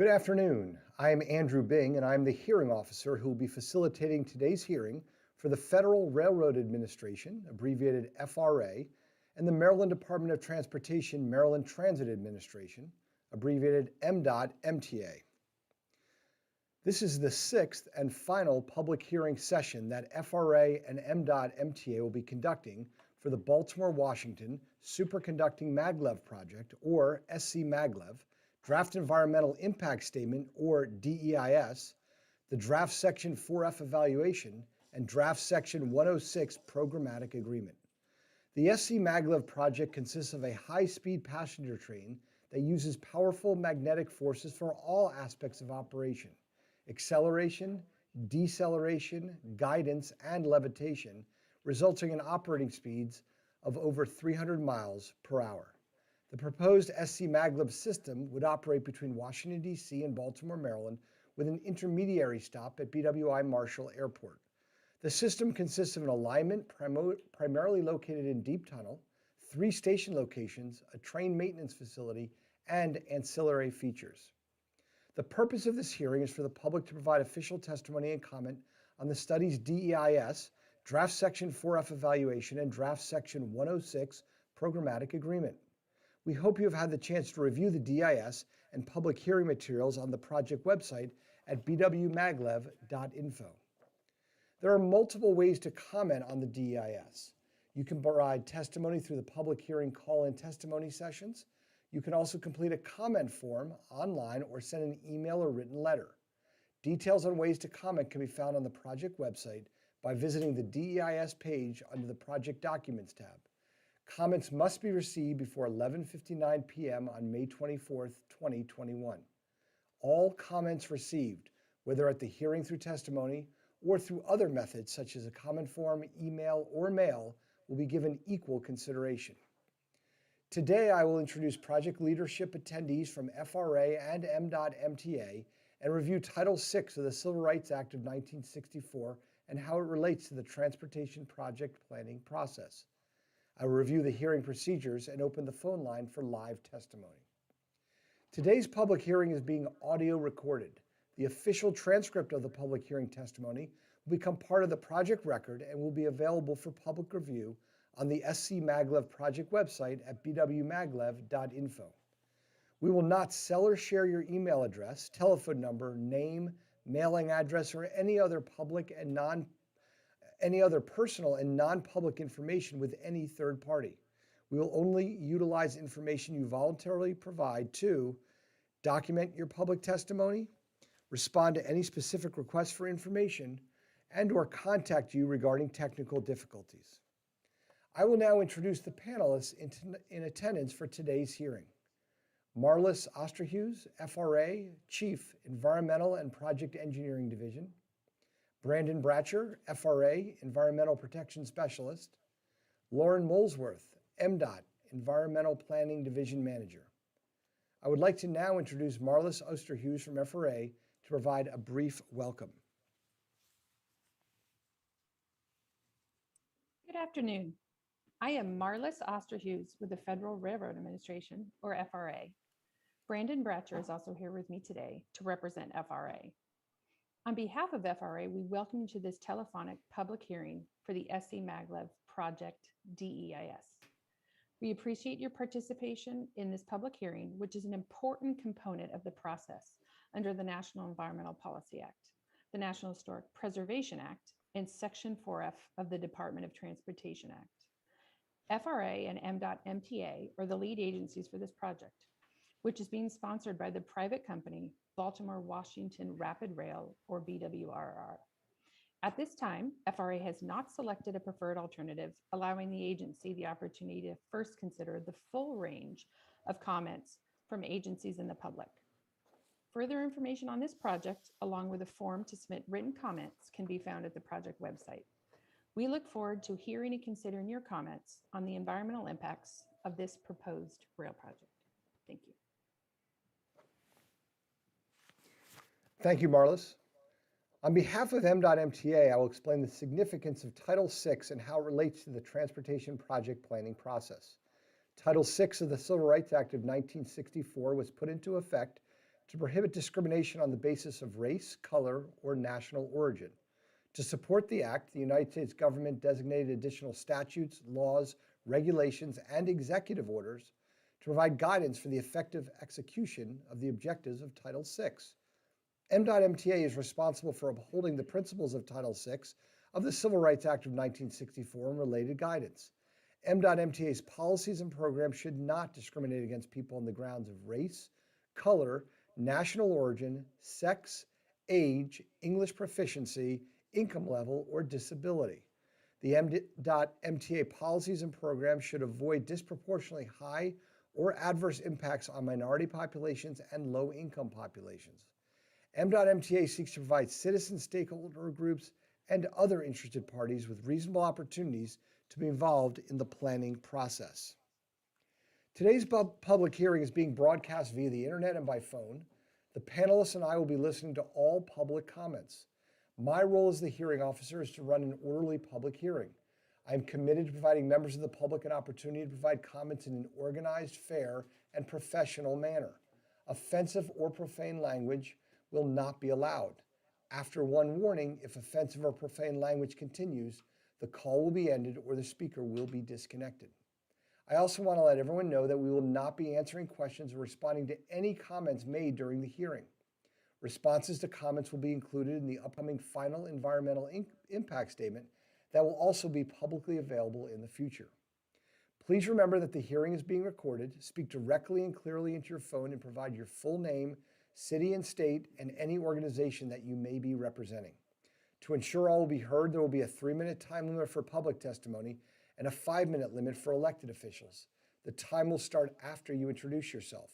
Good afternoon. I am Andrew Bing, and I'm the hearing officer who will be facilitating today's hearing for the Federal Railroad Administration, abbreviated FRA, and the Maryland Department of Transportation Maryland Transit Administration, abbreviated MDOT-MTA. This is the sixth and final public hearing session that FRA and MDOT-MTA will be conducting for the Baltimore-Washington Superconducting Maglev Project, or SCMaglev, Draft Environmental Impact Statement, or DEIS, the Draft Section 4F Evaluation, and Draft Section 106 Programmatic Agreement. The SCMaglev project consists of a high-speed passenger train that uses powerful magnetic forces for all aspects of operation: acceleration, deceleration, guidance, and levitation, resulting in operating speeds of over 300 miles per hour. The proposed SCMaglev system would operate between Washington, D.C. and Baltimore, Maryland, with an intermediary stop at BWI Marshall Airport. The system consists of an alignment primarily located in Deep Tunnel, 3 station locations, a train maintenance facility, and ancillary features. The purpose of this hearing is for the public to provide official testimony and comment on the study's DEIS, Draft Section 4F Evaluation, and Draft Section 106 Programmatic Agreement. We hope you have had the chance to review the DIS and public hearing materials on the project website at bwmaglev.info. There are multiple ways to comment on the DIS. You can provide testimony through the public hearing call-in testimony sessions. You can also complete a comment form online or send an email or written letter. Details on ways to comment can be found on the project website by visiting the DEIS page under the Project Documents tab. Comments must be received before 11:59 p.m. on May 24, 2021. All comments received, whether at the hearing through testimony or through other methods such as a comment form, email, or mail, will be given equal consideration. Today, I will introduce project leadership attendees from FRA and MDOT-MTA and review Title VI of the Civil Rights Act of 1964 and how it relates to the transportation project planning process. I will review the hearing procedures and open the phone line for live testimony. Today's public hearing is being audio recorded. The official transcript of the public hearing testimony will become part of the project record and will be available for public review on the SCMaglev project website at bwmaglev.info. We will not sell or share your email address, telephone number, name, mailing address, or any other personal and non-public information with any third party. We will only utilize information you voluntarily provide to document your public testimony, respond to any specific requests for information, and/or contact you regarding technical difficulties. I will now introduce the panelists in attendance for today's hearing. Marlis Osterhues, FRA, Chief, Environmental and Project Engineering Division. Brandon Bratcher, FRA, Environmental Protection Specialist. Lauren Molesworth, MDOT, Environmental Planning Division Manager. I would like to now introduce Marlis Osterhues from FRA to provide a brief welcome. Good afternoon. I am Marlis Osterhues with the Federal Railroad Administration, or FRA. Brandon Bratcher is also here with me today to represent FRA. On behalf of FRA, we welcome you to this telephonic public hearing for the SCMaglev Project DEIS. We appreciate your participation in this public hearing, which is an important component of the process under the National Environmental Policy Act, the National Historic Preservation Act, and Section 4F of the Department of Transportation Act. FRA and MDOT-MTA are the lead agencies for this project, which is being sponsored by the private company Baltimore-Washington Rapid Rail, or BWRR. At this time, FRA has not selected a preferred alternative, allowing the agency the opportunity to first consider the full range of comments from agencies and the public. Further information on this project, along with a form to submit written comments, can be found at the project website. We look forward to hearing and considering your comments on the environmental impacts of this proposed rail project. Thank you. Thank you, Marlis. On behalf of MDOT-MTA, I will explain the significance of Title VI and how it relates to the transportation project planning process. Title VI of the Civil Rights Act of 1964 was put into effect to prohibit discrimination on the basis of race, color, or national origin. To support the act, the United States government designated additional statutes, laws, regulations, and executive orders to provide guidance for the effective execution of the objectives of Title VI. M.MTA is responsible for upholding the principles of Title VI of the Civil Rights Act of 1964 and related guidance. M.MTA's policies and programs should not discriminate against people on the grounds of race, color, national origin, sex, age, English proficiency, income level, or disability. The M.MTA policies and programs should avoid disproportionately high or adverse impacts on minority populations and low-income populations. M.MTA seeks to provide citizen stakeholder groups and other interested parties with reasonable opportunities to be involved in the planning process. Today's public hearing is being broadcast via the internet and by phone. The panelists and I will be listening to all public comments. My role as the hearing officer is to run an orderly public hearing. I am committed to providing members of the public an opportunity to provide comments in an organized, fair, and professional manner. Offensive or profane language will not be allowed. After one warning, if offensive or profane language continues, the call will be ended or the speaker will be disconnected. I also want to let everyone know that we will not be answering questions or responding to any comments made during the hearing. Responses to comments will be included in the upcoming final environmental impact statement that will also be publicly available in the future. Please remember that the hearing is being recorded. Speak directly and clearly into your phone and provide your full name, city and state, and any organization that you may be representing. To ensure all will be heard, there will be a 3-minute time limit for public testimony and a 5-minute limit for elected officials. The time will start after you introduce yourself.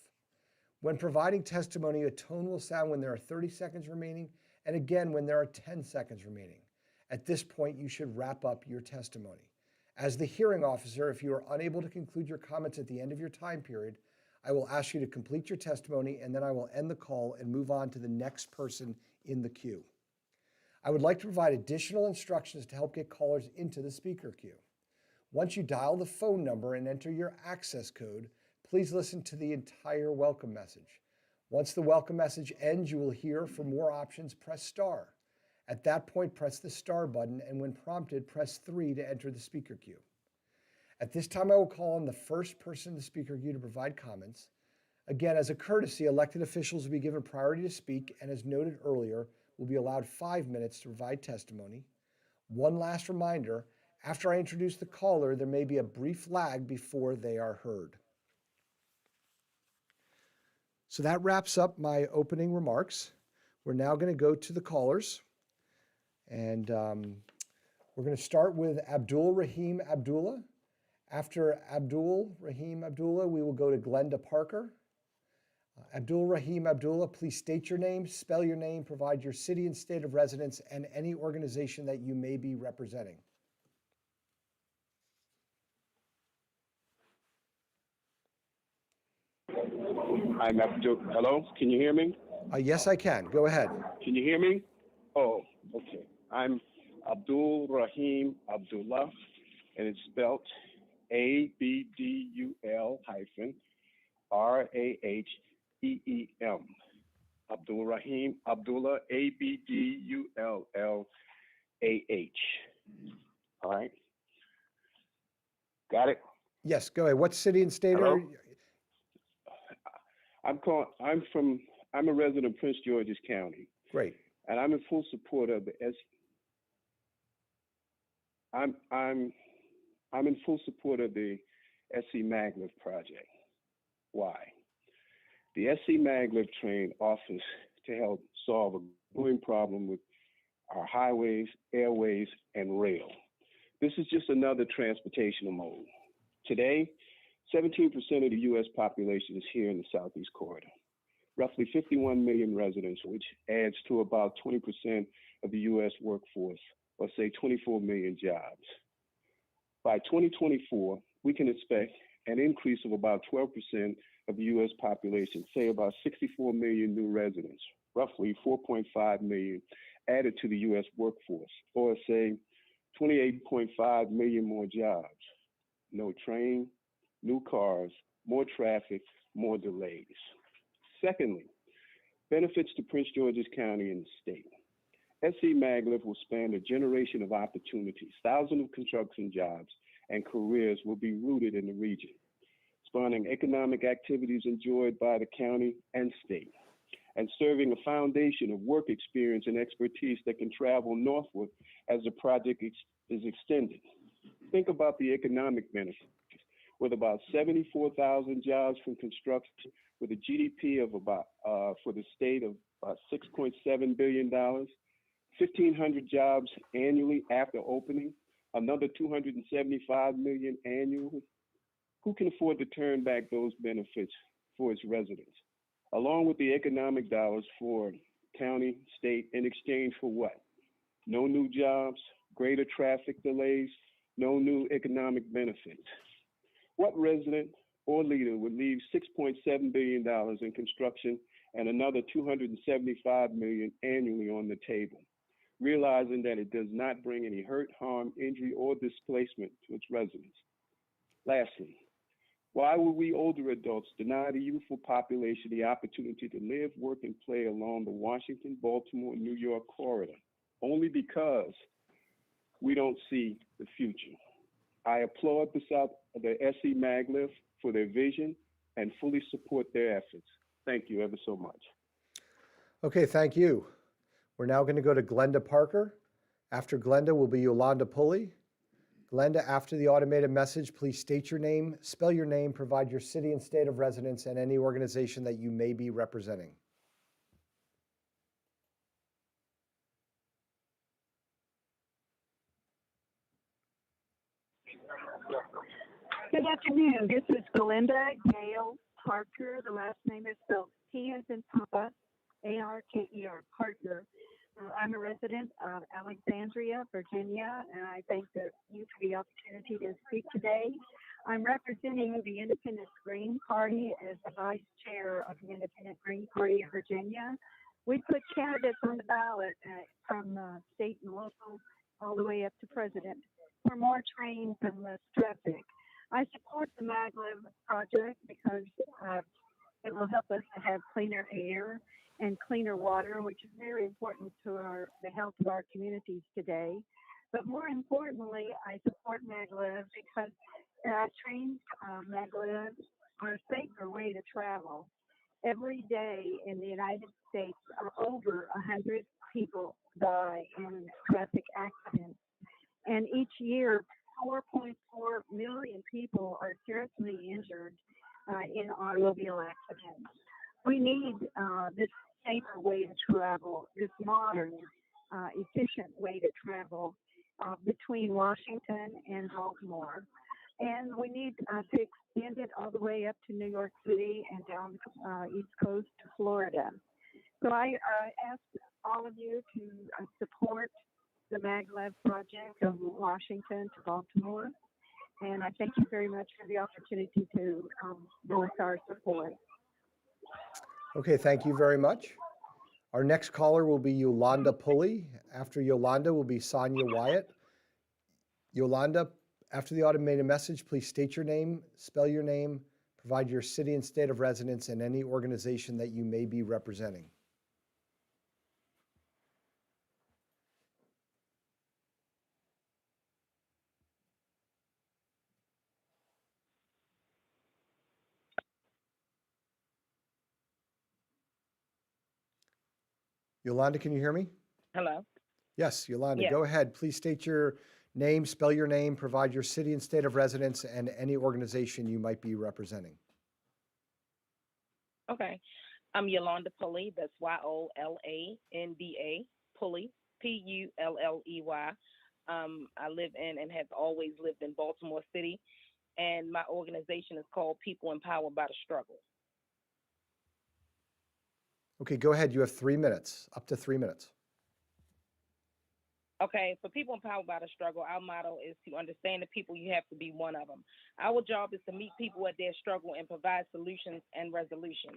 When providing testimony, a tone will sound when there are 30 seconds remaining, and again when there are 10 seconds remaining. At this point, you should wrap up your testimony. As the hearing officer, if you are unable to conclude your comments at the end of your time period, I will ask you to complete your testimony, and then I will end the call and move on to the next person in the queue. I would like to provide additional instructions to help get callers into the speaker queue. Once you dial the phone number and enter your access code, please listen to the entire welcome message. Once the welcome message ends, you will hear for more options, press star. At that point, press the star button, and when prompted, press 3 to enter the speaker queue. At this time, I will call on the first person in the speaker queue to provide comments. Again, as a courtesy, elected officials will be given priority to speak, and as noted earlier, will be allowed 5 minutes to provide testimony. One last reminder, after I introduce the caller, there may be a brief lag before they are heard. So that wraps up my opening remarks. We're now going to go to the callers. And we're going to start with Abdul Rahim Abdullah. After Abdul Rahim Abdullah, we will go to Glenda Parker. Abdul Rahim Abdullah, please state your name, spell your name, provide your city and state of residence, and any organization that you may be representing. I'm Abdul. Hello, can you hear me? Yes, I can. Go ahead. Can you hear me? Oh, okay. I'm Abdul Rahim Abdullah, and it's spelled ABDUL-RAHEEM. Abdul Rahim Abdullah, ABDULLAH. All right. Got it? Yes, go ahead. What city and state are you? I'm a resident of Prince George's County. Great. And I'm in full support of the I'm in full support of the SCMaglev project. Why? The SCMaglev train offers to help solve a growing problem with our highways, airways, and rail. This is just another transportational mode. Today, 17% of the U.S. population is here in the Southeast Corridor. Roughly 51 million residents, which adds to about 20% of the U.S. workforce, or say 24 million jobs. By 2024, we can expect an increase of about 12% of the U.S. population, say about 64 million new residents, roughly 4.5 million added to the U.S. workforce, or say 28.5 million more jobs. No train, new cars, more traffic, more delays. Secondly, benefits to Prince George's County and the state. SCMaglev will span a generation of opportunities. Thousands of construction jobs and careers will be rooted in the region, spawning economic activities enjoyed by the county and state, and serving a foundation of work experience and expertise that can travel northward as the project is extended. Think about the economic benefits. With about 74,000 jobs from construction, with a GDP of about, for the state of about $6.7 billion, 1,500 jobs annually after opening, another 275 million annually. Who can afford to turn back those benefits for its residents? Along with the economic dollars for county, state, in exchange for what? No new jobs, greater traffic delays, no new economic benefits. What resident or leader would leave $6.7 billion in construction and another 275 million annually on the table, realizing that it does not bring any hurt, harm, injury, or displacement to its residents? Lastly, why would we older adults deny the youthful population the opportunity to live, work, and play along the Washington, Baltimore, New York corridor? Only because we don't see the future. I applaud the SCMaglev for their vision and fully support their efforts. Thank you ever so much. Okay, thank you. We're now going to go to Glenda Parker. After Glenda will be Yolanda Pulley. Glenda, after the automated message, please state your name, spell your name, provide your city and state of residence, and any organization that you may be representing. Good afternoon. This is Belinda Gale Parker. The last name is spelled P as in Papa, A-R-K-E-R, Parker. I'm a resident of Alexandria, Virginia, and I thank you for the opportunity to speak today. I'm representing the Independent Green Party as the vice chair of the Independent Green Party of Virginia. We put candidates on the ballot from state and local all the way up to president for more trains and less traffic. I support the Maglev project because it will help us to have cleaner air and cleaner water, which is very important to the health of our communities today. But more importantly, I support Maglev because trains, Maglev, are a safer way to travel. Every day in the United States, over 100 people die in traffic accidents. And each year, 4.4 million people are seriously injured in automobile accidents. We need this safer way to travel, this modern, efficient way to travel between Washington and Baltimore. And we need to extend it all the way up to New York City and down the East Coast to Florida. So I ask all of you to support the Maglev project from Washington to Baltimore. And I thank you very much for the opportunity to voice our support. Okay, thank you very much. Our next caller will be Yolanda Pulley. After Yolanda will be Sonia Wyatt. Yolanda, after the automated message, please state your name, spell your name, provide your city and state of residence, and any organization that you may be representing. Yolanda, can you hear me? Hello? Yes, Yolanda, Yes. go ahead. Please state your name, spell your name, provide your city and state of residence, and any organization you might be representing. Okay. I'm Yolanda Pulley. That's Yolanda, Pulley, Pulley. I live in and have always lived in Baltimore City, and my organization is called People Empowered by the Struggle. Okay, go ahead. You have 3 minutes, up to 3 minutes. Okay, for People Empowered by the Struggle, our motto is to understand the people, you have to be one of them. Our job is to meet people at their struggle and provide solutions and resolutions.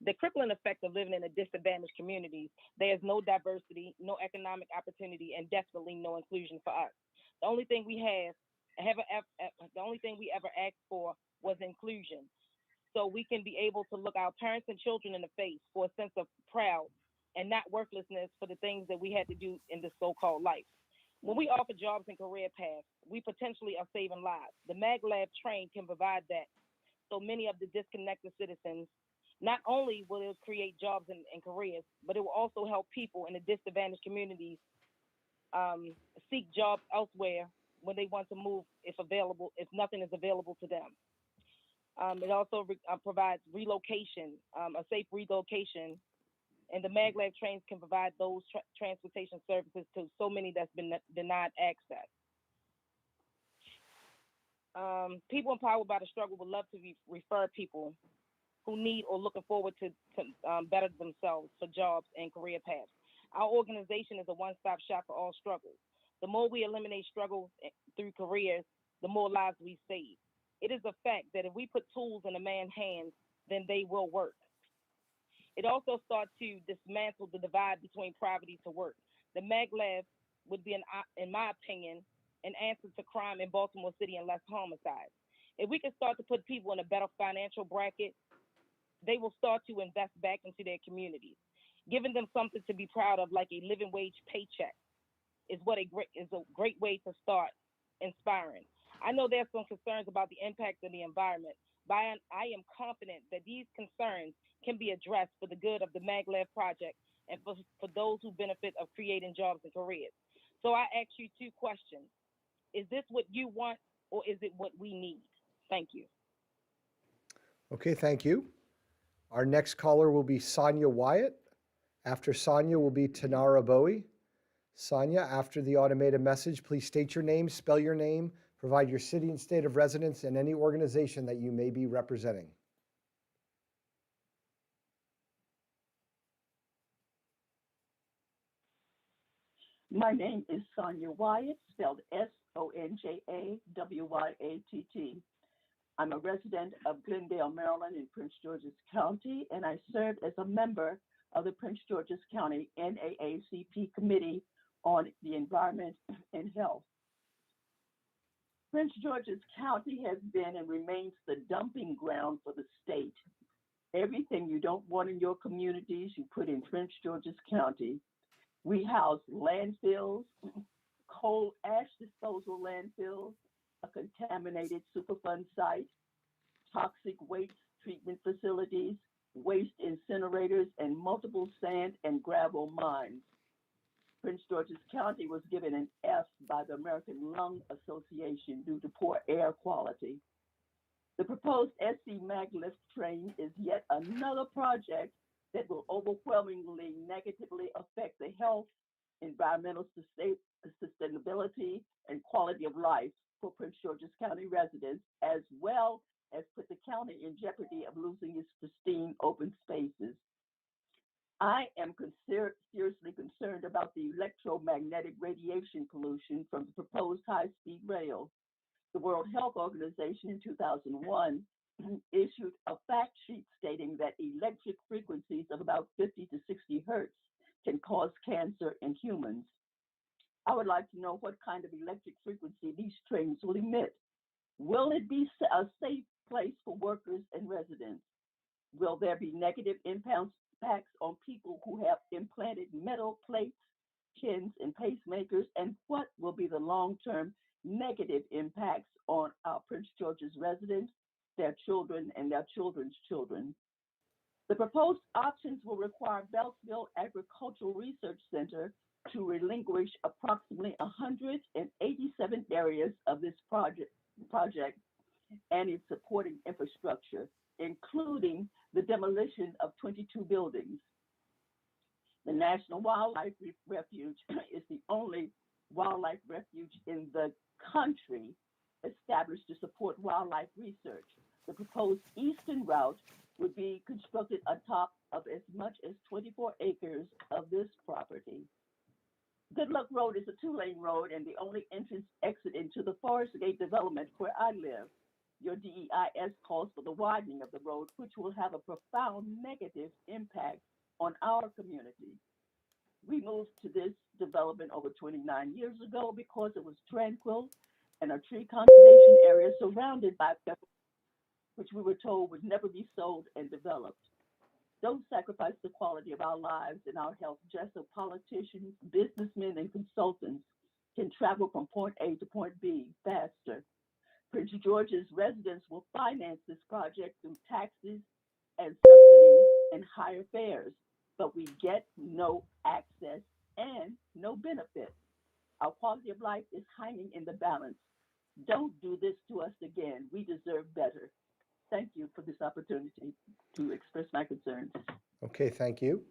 The crippling effect of living in a disadvantaged communities, there's no diversity, no economic opportunity, and definitely no inclusion for us. The only thing we ever asked for was inclusion. so we can be able to look our parents and children in the face for a sense of proud and not worthlessness for the things that we had to do in this so-called life. When we offer jobs and career paths, we potentially are saving lives. The MagLab train can provide that. So many of the disconnected citizens, not only will it create jobs and careers, but it will also help people in the disadvantaged communities seek jobs elsewhere when they want to move, if available, if nothing is available to them. It also provides relocation, a safe relocation, and the maglev trains can provide those transportation services to so many that's been denied access. People empowered by the struggle would love to refer people who need or looking forward to better themselves for jobs and career paths. Our organization is a one-stop shop for all struggles. The more we eliminate struggles through careers, the more lives we save. It is a fact that if we put tools in a man's hands, then they will work. It also starts to dismantle the divide between poverty to work. The maglev would be, in my opinion, an answer to crime in Baltimore City and less homicides. If we can start to put people in a better financial bracket, they will start to invest back into their communities. Giving them something to be proud of, like a living wage paycheck, is a great way to start inspiring. I know there's some concerns about the impact of the environment, but I am confident that these concerns can be addressed for the good of the maglev project and for those who benefit of creating jobs and careers. So I ask you two questions. Is this what you want, or is it what we need? Thank you. Okay, thank you. Our next caller will be Sonia Wyatt. After Sonia will be Tanara Bowie. Sonia, after the automated message, please state your name, spell your name, provide your city and state of residence, and any organization that you may be representing. My name is Sonia Wyatt, spelled Sonjawayatt. I'm a resident of Glendale, Maryland in Prince George's County, and I served as a member of the Prince George's County NAACP Committee on the Environment and Health. Prince George's County has been and remains the dumping ground for the state. Everything you don't want in your communities, you put in Prince George's County. We house landfills, coal ash disposal landfills, a contaminated Superfund site, toxic waste treatment facilities, waste incinerators, and multiple sand and gravel mines. Prince George's County was given an F by the American Lung Association due to poor air quality. The proposed SCMaglev train is yet another project that will overwhelmingly negatively affect the health, environmental sustainability, and quality of life for Prince George's County residents, as well as put the county in jeopardy of losing its pristine open spaces. I am seriously concerned about the electromagnetic radiation pollution from the proposed high-speed rail. The World Health Organization in 2001 issued a fact sheet stating that electric frequencies of about 50 to 60 hertz can cause cancer in humans. I would like to know what kind of electric frequency these trains will emit. Will it be a safe place for workers and residents? Will there be negative impacts on people who have implanted metal plates, pins, and pacemakers? And what will be the long-term negative impacts on our Prince George's residents, their children, and their children's children? The proposed options will require Beltsville Agricultural Research Center to relinquish approximately 187 areas of this project and its supporting infrastructure, including the demolition of 22 buildings. The National Wildlife Refuge is the only wildlife refuge in the country established to support wildlife research. The proposed eastern route would be constructed on top of as much as 24 acres of this property. Good Luck Road is a two-lane road and the only entrance exit into the Forest Gate development where I live. Your DEIS calls for the widening of the road, which will have a profound negative impact on our community. We moved to this development over 29 years ago because it was tranquil and a tree conservation area surrounded by which we were told would never be sold and developed. Don't sacrifice the quality of our lives and our health just so politicians, businessmen, and consultants can travel from point A to point B faster. Prince George's residents will finance this project through taxes and subsidies and higher fares, but we get no access and no benefit. Our quality of life is hanging in the balance. Don't do this to us again. We deserve better. Thank you for this opportunity to express my concerns. Okay, thank you.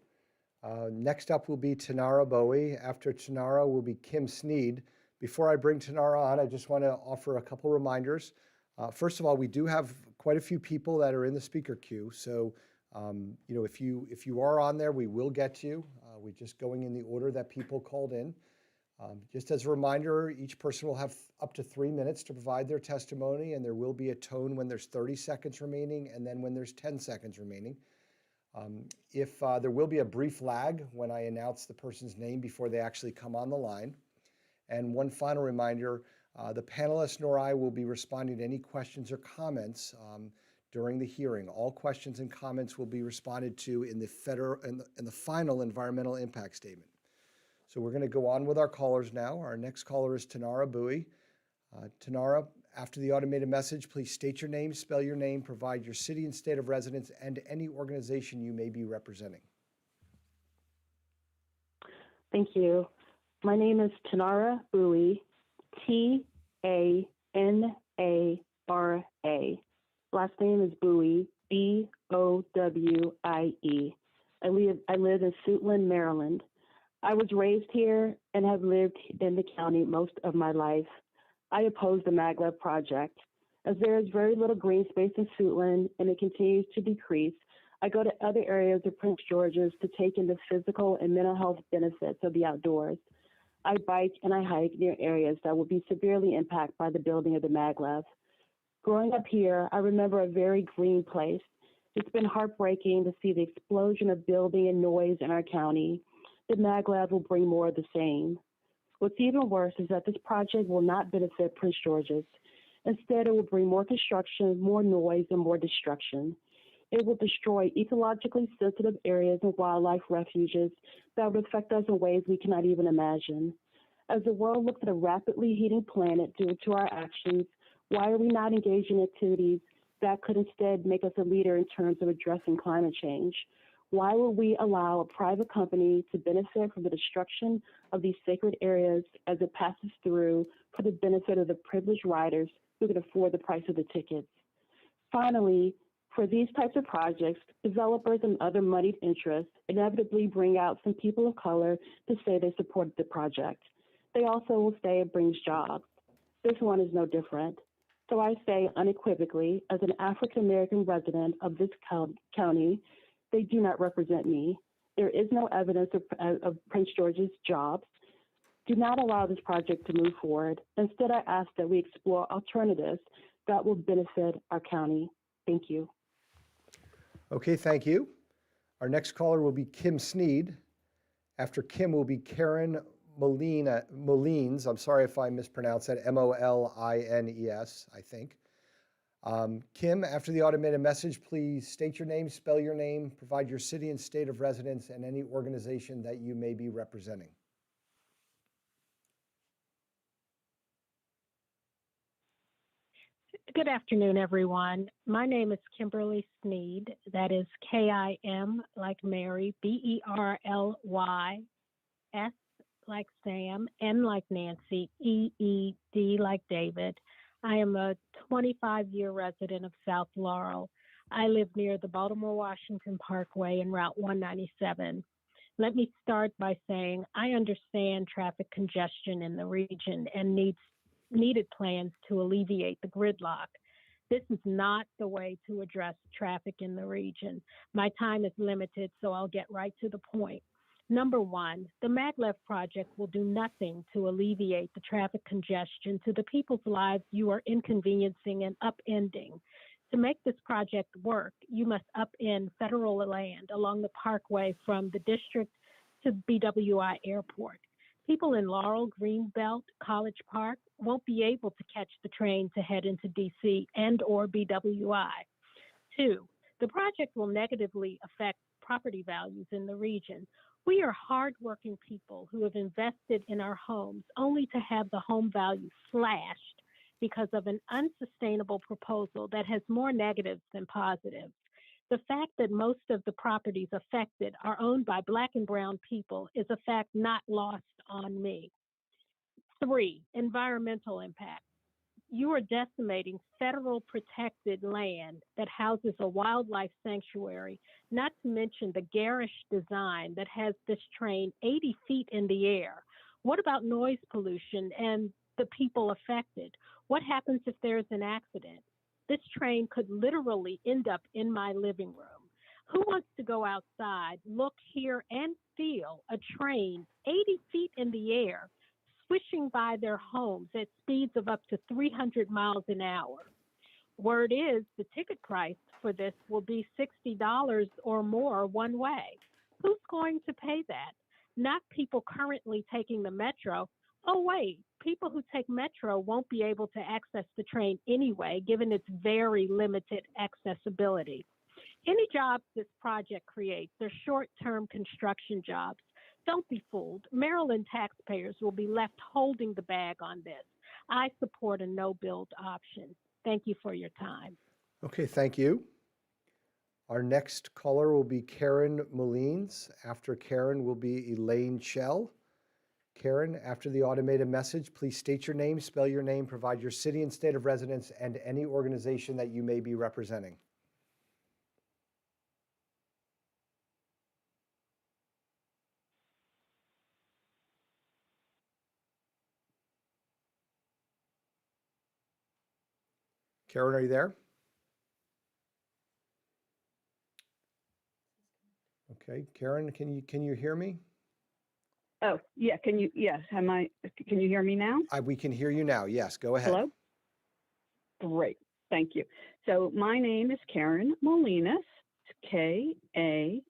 Next up will be Tanara Bowie. After Tanara will be Kim Sneed. Before I bring Tanara on, I just want to offer a couple reminders. First of all, we do have quite a few people that are in the speaker queue. So, if you are on there, we will get to you. We're just going in the order that people called in. Just as a reminder, each person will have up to 3 minutes to provide their testimony, and there will be a tone when there's 30 seconds remaining and then when there's 10 seconds remaining. If there will be a brief lag when I announce the person's name before they actually come on the line. And one final reminder, the panelists nor I will be responding to any questions or comments during the hearing. All questions and comments will be responded to in the final environmental impact statement. So we're going to go on with our callers now. Our next caller is Tanara Bowie. Tanara, after the automated message, please state your name, spell your name, provide your city and state of residence, and any organization you may be representing. Thank you. My name is Tanara Bowie, Tanara. Last name is Bowie, Bowie. I live in Suitland, Maryland. I was raised here and have lived in the county most of my life. I oppose the Maglev project. As there is very little green space in Suitland and it continues to decrease, I go to other areas of Prince George's to take in the physical and mental health benefits of the outdoors. I bike and I hike near areas that will be severely impacted by the building of the Maglev. Growing up here, I remember a very green place. It's been heartbreaking to see the explosion of building and noise in our county. The Maglev will bring more of the same. What's even worse is that this project will not benefit Prince George's. Instead, it will bring more construction, more noise, and more destruction. It will destroy ecologically sensitive areas and wildlife refuges that would affect us in ways we cannot even imagine. As the world looks at a rapidly heating planet due to our actions, why are we not engaged in activities that could instead make us a leader in terms of addressing climate change? Why would we allow a private company to benefit from the destruction of these sacred areas as it passes through for the benefit of the privileged riders who can afford the price of the tickets? Finally, for these types of projects, developers and other moneyed interests inevitably bring out some people of color to say they supported the project. They also will say it brings jobs. This one is no different. So I say unequivocally, as an African-American resident of this county, they do not represent me. There is no evidence of Prince George's jobs. Do not allow this project to move forward. Instead, I ask that we explore alternatives that will benefit our county. Thank you. Okay, thank you. Our next caller will be Kim Sneed. After Kim will be Karen Molines. I'm sorry if I mispronounced that, Molines, I think. Kim, after the automated message, please state your name, spell your name, provide your city and state of residence, and any organization that you may be representing. Good afternoon, everyone. My name is Kimberly Sneed. That is Kim like Mary, Berly, S like Sam, N like Nancy, EED like David. I am a 25-year resident of South Laurel. I live near the Baltimore-Washington Parkway and Route 197. Let me start by saying I understand traffic congestion in the region and needed plans to alleviate the gridlock. This is not the way to address traffic in the region. My time is limited, so I'll get right to the point. Number one, the Maglev project will do nothing to alleviate the traffic congestion to the people's lives you are inconveniencing and upending. To make this project work, you must upend federal land along the parkway from the district to BWI Airport. People in Laurel, Greenbelt, College Park won't be able to catch the train to head into DC and or BWI. Two, the project will negatively affect property values in the region. We are hardworking people who have invested in our homes only to have the home value slashed because of an unsustainable proposal that has more negatives than positives. The fact that most of the properties affected are owned by Black and Brown people is a fact not lost on me. Three, environmental impact. You are decimating federal protected land that houses a wildlife sanctuary, not to mention the garish design that has this train 80 feet in the air. What about noise pollution and the people affected? What happens if there's an accident? This train could literally end up in my living room. Who wants to go outside, look, hear, and feel a train 80 feet in the air swishing by their homes at speeds of up to 300 miles an hour? Word is the ticket price for this will be $60 or more one way. Who's going to pay that? Not people currently taking the metro. Oh, wait, people who take metro won't be able to access the train anyway, given its very limited accessibility. Any jobs this project creates are short-term construction jobs. Don't be fooled. Maryland taxpayers will be left holding the bag on this. I support a no-build option. Thank you for your time. Okay, thank you. Our next caller will be Karen Mullines. After Karen will be Elaine Schell. Karen, after the automated message, please state your name, spell your name, provide your city and state of residence, and any organization that you may be representing. Karen, are you there? Okay, Karen, can you hear me? Oh, yeah. Yes. Can you hear me now? We can hear you now. Yes, go ahead. Hello? Great. Thank you. So my name is Karen Molinas, KaryNMolines.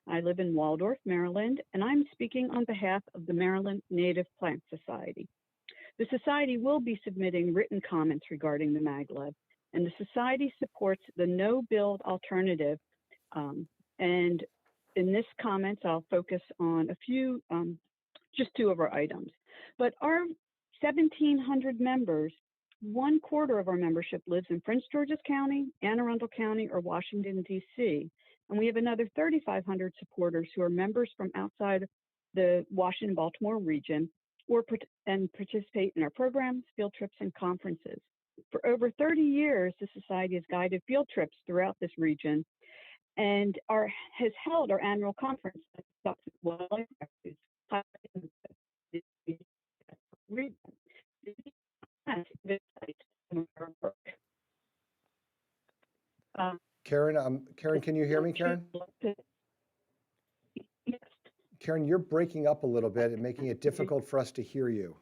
I live in Waldorf, Maryland, and I'm speaking on behalf of the Maryland Native Plant Society. The Society will be submitting written comments regarding the maglev, and the Society supports the no-build alternative. And in this comments, I'll focus on a few, just two of our items. But our 1,700 members, 1/4 of our membership lives in Prince George's County, Anne Arundel County, or Washington, D.C. And we have another 3,500 supporters who are members from outside the Washington-Baltimore region and participate in our programs, field trips, and conferences. For over 30 years, the Society has guided field trips throughout this region and has held our annual conference at the Toxic Wildlife Refuge. Karen, can you hear me, Karen? Karen, you're breaking up a little bit and making it difficult for us to hear you.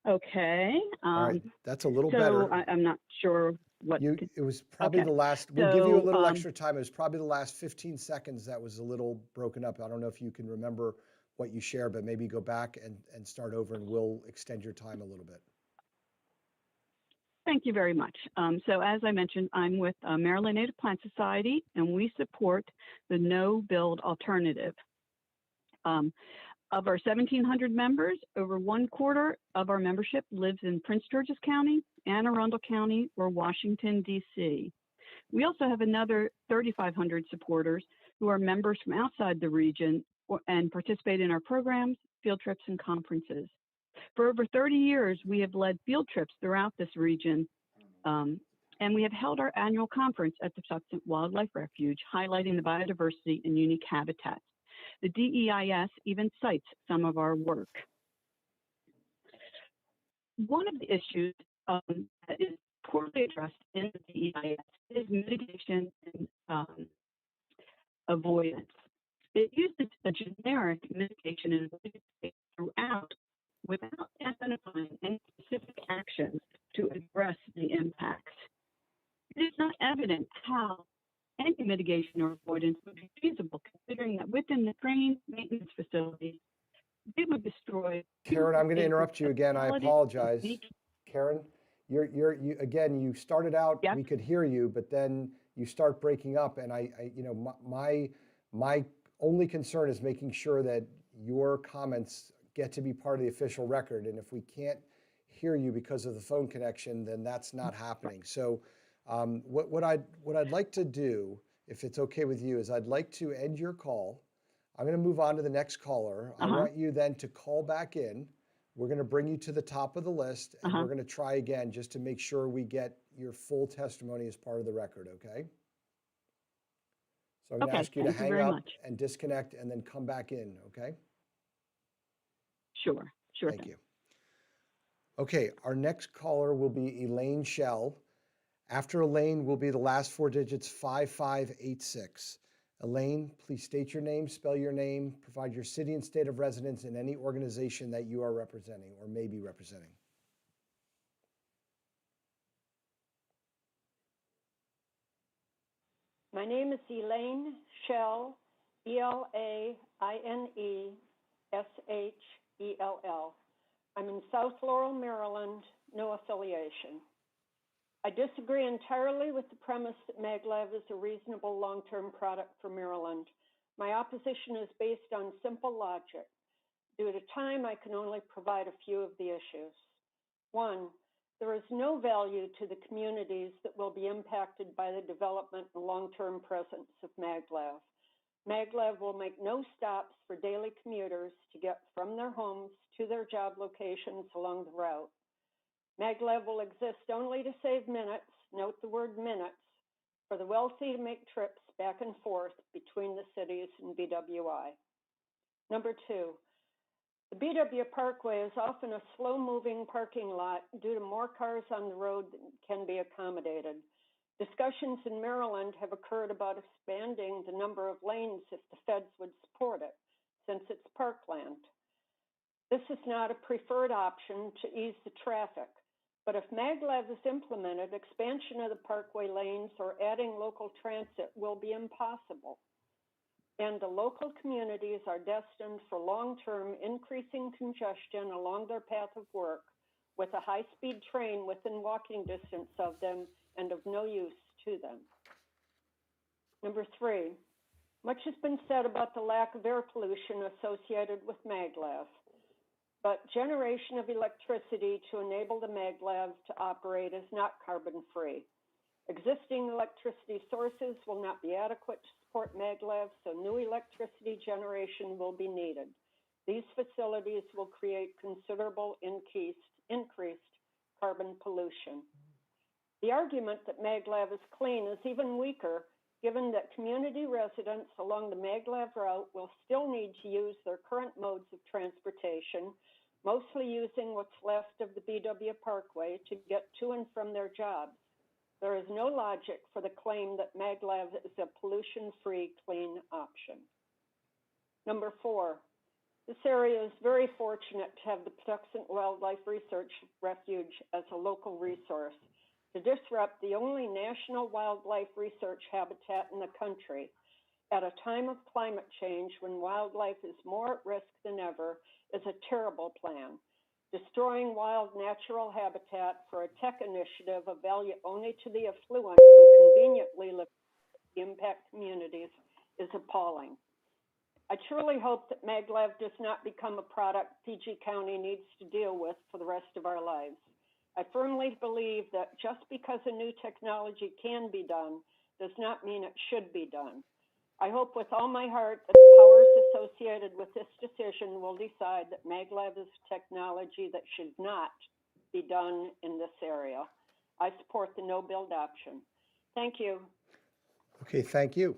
Okay. All right, that's a little so better. I'm not sure what. It was probably okay. the last, we'll give you a little So, extra time. It was probably the last 15 seconds that was a little broken up. I don't know if you can remember what you shared, but maybe go back and start over and we'll extend your time a little bit. Thank you very much. So as I mentioned, I'm with Maryland Native Plant Society, and we support the no-build alternative. Of our 1,700 members, over 1/4 of our membership lives in Prince George's County, Anne Arundel County, or Washington, D.C. We also have another 3,500 supporters who are members from outside the region and participate in our programs, field trips, and conferences. For over 30 years, we have led field trips throughout this region, and we have held our annual conference at the Toxic Wildlife Refuge, highlighting the biodiversity and unique habitats. The DEIS even cites some of our work. One of the issues that is poorly addressed in the DEIS is mitigation and avoidance. It uses a generic mitigation and avoidance throughout without identifying any specific actions to address the impacts. It is not evident how any mitigation or avoidance would be feasible, considering that within the train maintenance facilities, It would destroy Karen, I'm going to interrupt you again. I quality apologize. of Karen, you again, you started out, Yes. we could hear you, but then you start breaking up. And my only concern is making sure that your comments get to be part of the official record. And if we can't hear you because of the phone connection, then that's not happening. So what I'd like to do, if it's okay with you, is I'd like to end your call. I'm going to move on to the next caller. I want you then to call back in. We're going to bring you to the top of the list, and we're going to try again just to make sure we get your full testimony as part of the record, okay? So I'm going to ask you to thank you hang very up much. and disconnect and then come back in, okay? Sure Thank thing. you. Okay, our next caller will be Elaine Shell. After Elaine will be the last four digits 5586. Elaine, please state your name, spell your name, provide your city and state of residence in any organization that you are representing or may be representing. My name is Elaine Shell, ELAINESHELL. I'm in South Laurel, Maryland, no affiliation. I disagree entirely with the premise that maglev is a reasonable long-term product for Maryland. My opposition is based on simple logic. Due to time, I can only provide a few of the issues. One, there is no value to the communities that will be impacted by the development and long-term presence of maglev. Maglev will make no stops for daily commuters to get from their homes to their job locations along the route. Maglev will exist only to save minutes, note the word minutes, for the wealthy to make trips back and forth between the cities and BWI. Number two, the BW Parkway is often a slow-moving parking lot due to more cars on the road than can be accommodated. Discussions in Maryland have occurred about expanding the number of lanes if the feds would support it, since it's parkland. This is not a preferred option to ease the traffic, but if maglev is implemented, expansion of the parkway lanes or adding local transit will be impossible. And the local communities are destined for long-term increasing congestion along their path of work with a high-speed train within walking distance of them and of no use to them. Number three, much has been said about the lack of air pollution associated with maglev, but generation of electricity to enable the maglev to operate is not carbon-free. Existing electricity sources will not be adequate to support maglev, so new electricity generation will be needed. These facilities will create considerable increased carbon pollution. The argument that maglev is clean is even weaker, given that community residents along the maglev route will still need to use their current modes of transportation, mostly using what's left of the BW Parkway to get to and from their jobs. There is no logic for the claim that maglev is a pollution-free, clean option. Number four, this area is very fortunate to have the Patuxent Wildlife Research Refuge as a local resource to disrupt the only national wildlife research habitat in the country. At a time of climate change when wildlife is more at risk than ever is a terrible plan. Destroying wild natural habitat for a tech initiative of value only to the affluent who conveniently live in impact communities is appalling. I truly hope that maglev does not become a product PG County needs to deal with for the rest of our lives. I firmly believe that just because a new technology can be done does not mean it should be done. I hope with all my heart that the powers associated with this decision will decide that maglev is technology that should not be done in this area. I support the no-build option. Thank you. Okay, thank you.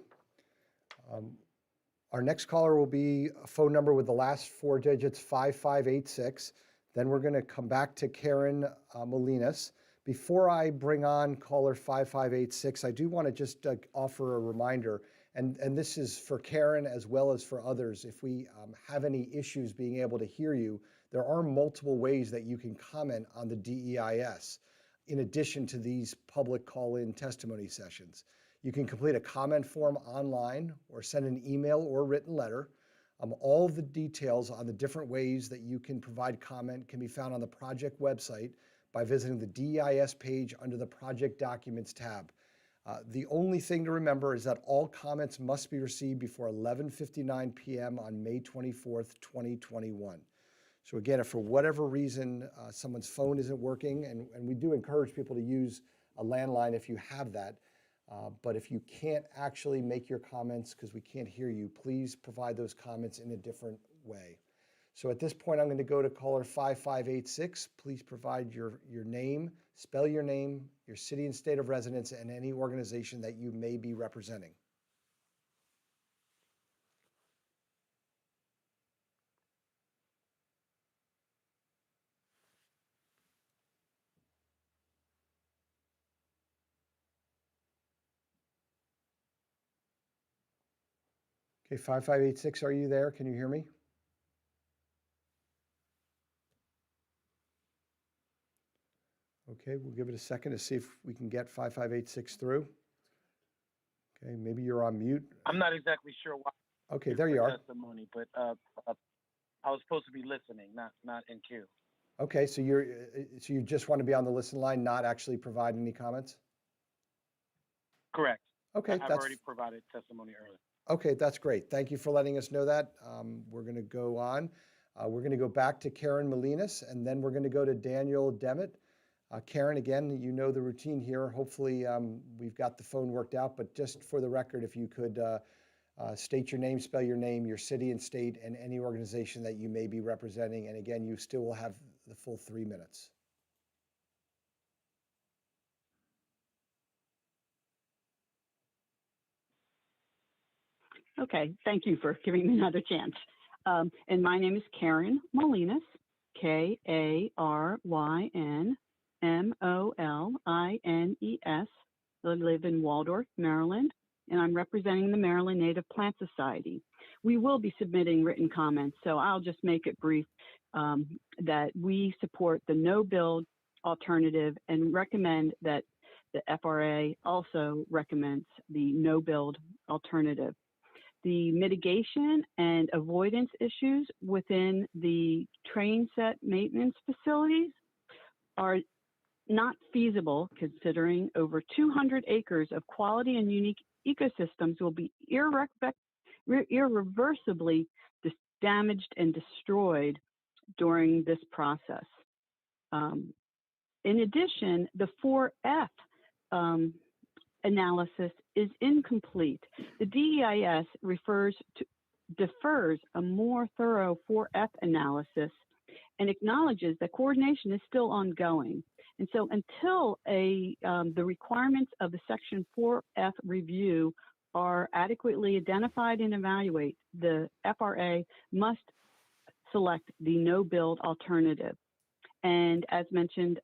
Our next caller will be a phone number with the last four digits 5586. Then we're going to come back to Karen Molinas. Before I bring on caller 5586, I do want to just offer a reminder, and this is for Karen as well as for others. If we have any issues being able to hear you, there are multiple ways that you can comment on the DEIS in addition to these public call-in testimony sessions. You can complete a comment form online or send an email or written letter. All of the details on the different ways that you can provide comment can be found on the project website by visiting the DEIS page under the Project Documents tab. The only thing to remember is that all comments must be received before 11:59 p.m. on May 24th, 2021. So again, if for whatever reason someone's phone isn't working, and we do encourage people to use a landline if you have that, but if you can't actually make your comments because we can't hear you, please provide those comments in a different way. So at this point, I'm going to go to caller 5586. Please provide your name, spell your name, your city and state of residence, and any organization that you may be representing. Okay, 5586, are you there? Can you hear me? Okay, we'll give it a second to see if we can get 5586 through. Okay, maybe you're on mute. I'm not exactly sure why. Okay, there you are. Testimony, but I was supposed to be listening, not in queue. Okay, so you just want to be on the listen line, not actually provide any comments? Correct. Okay, I've already provided testimony earlier. Okay, that's great. Thank you for letting us know that. We're going to go on. We're going to go back to Karen Molinas, and then we're going to go to Daniel Demet. Karen, again, you know the routine here. Hopefully we've got the phone worked out, but just for the record, if you could state your name, spell your name, your city and state, and any organization that you may be representing. And again, you still will have the full 3 minutes. Okay, thank you for giving me another chance. And my name is Karen Molinas, KarynMolines. I live in Waldorf, Maryland, and I'm representing the Maryland Native Plant Society. We will be submitting written comments, so I'll just make it brief that we support the no-build alternative and recommend that the FRA also recommends the no-build alternative. The mitigation and avoidance issues within the train set maintenance facilities are not feasible considering over 200 acres of quality and unique ecosystems will be irreversibly damaged and destroyed during this process. In addition, the 4F analysis is incomplete. The DEIS defers a more thorough 4F analysis and acknowledges that coordination is still ongoing. And so until the requirements of the Section 4F review are adequately identified and evaluated, the FRA must select the no-build alternative. And as mentioned,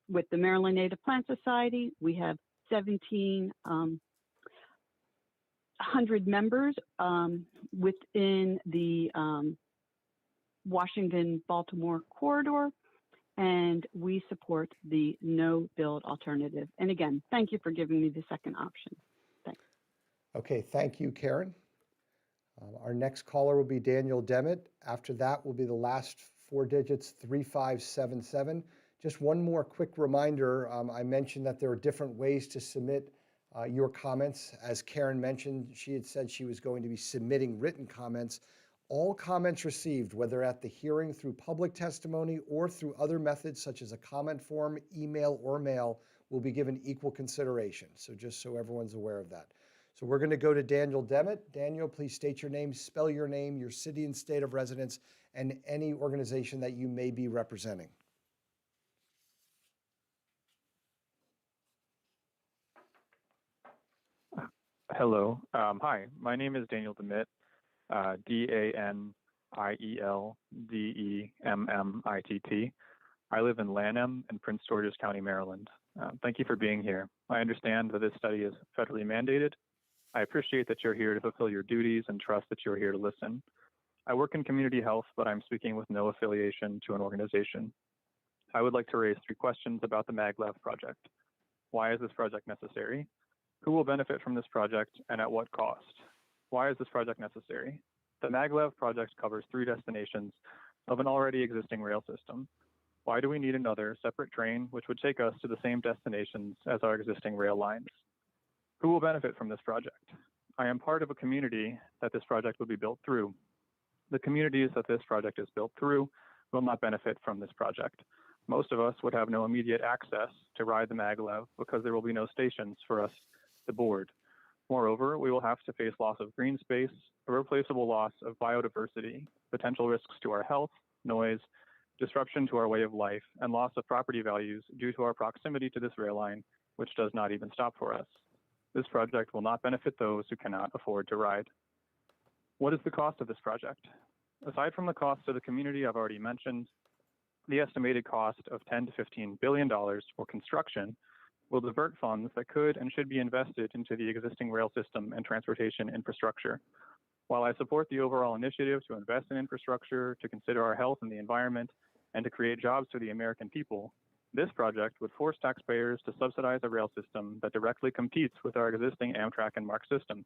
with the Maryland Native Plant Society, we have 1,700 members within the Washington-Baltimore corridor, and we support the no-build alternative. And again, thank you for giving me the second option. Thanks. Okay, thank you, Karen. Our next caller will be Daniel Demet. After that will be the last 4 digits, 3577. Just one more quick reminder. I mentioned that there are different ways to submit your comments. As Karen mentioned, she had said she was going to be submitting written comments. All comments received, whether at the hearing through public testimony or through other methods such as a comment form, email, or mail, will be given equal consideration. So just so everyone's aware of that. So we're going to go to Daniel Demet. Daniel, please state your name, spell your name, your city and state of residence, and any organization that you may be representing. Hello. Hi, my name is Daniel Demet, DanielDemmitt. I live in Lanham in Prince George's County, Maryland. Thank you for being here. I understand that this study is federally mandated. I appreciate that you're here to fulfill your duties and trust that you're here to listen. I work in community health, but I'm speaking with no affiliation to an organization. I would like to raise 3 questions about the Maglev project. Why is this project necessary? Who will benefit from this project and at what cost? Why is this project necessary? The Maglev project covers 3 destinations of an already existing rail system. Why do we need another separate train which would take us to the same destinations as our existing rail lines? Who will benefit from this project? I am part of a community that this project will be built through. The communities that this project is built through will not benefit from this project. Most of us would have no immediate access to ride the Maglev because there will be no stations for us to board. Moreover, we will have to face loss of green space, irreplaceable loss of biodiversity, potential risks to our health, noise, disruption to our way of life, and loss of property values due to our proximity to this rail line, which does not even stop for us. This project will not benefit those who cannot afford to ride. What is the cost of this project? Aside from the cost to the community I've already mentioned, the estimated cost of $10 to $15 billion for construction will divert funds that could and should be invested into the existing rail system and transportation infrastructure. While I support the overall initiative to invest in infrastructure, to consider our health and the environment, and to create jobs for the American people, this project would force taxpayers to subsidize a rail system that directly competes with our existing Amtrak and MARC systems.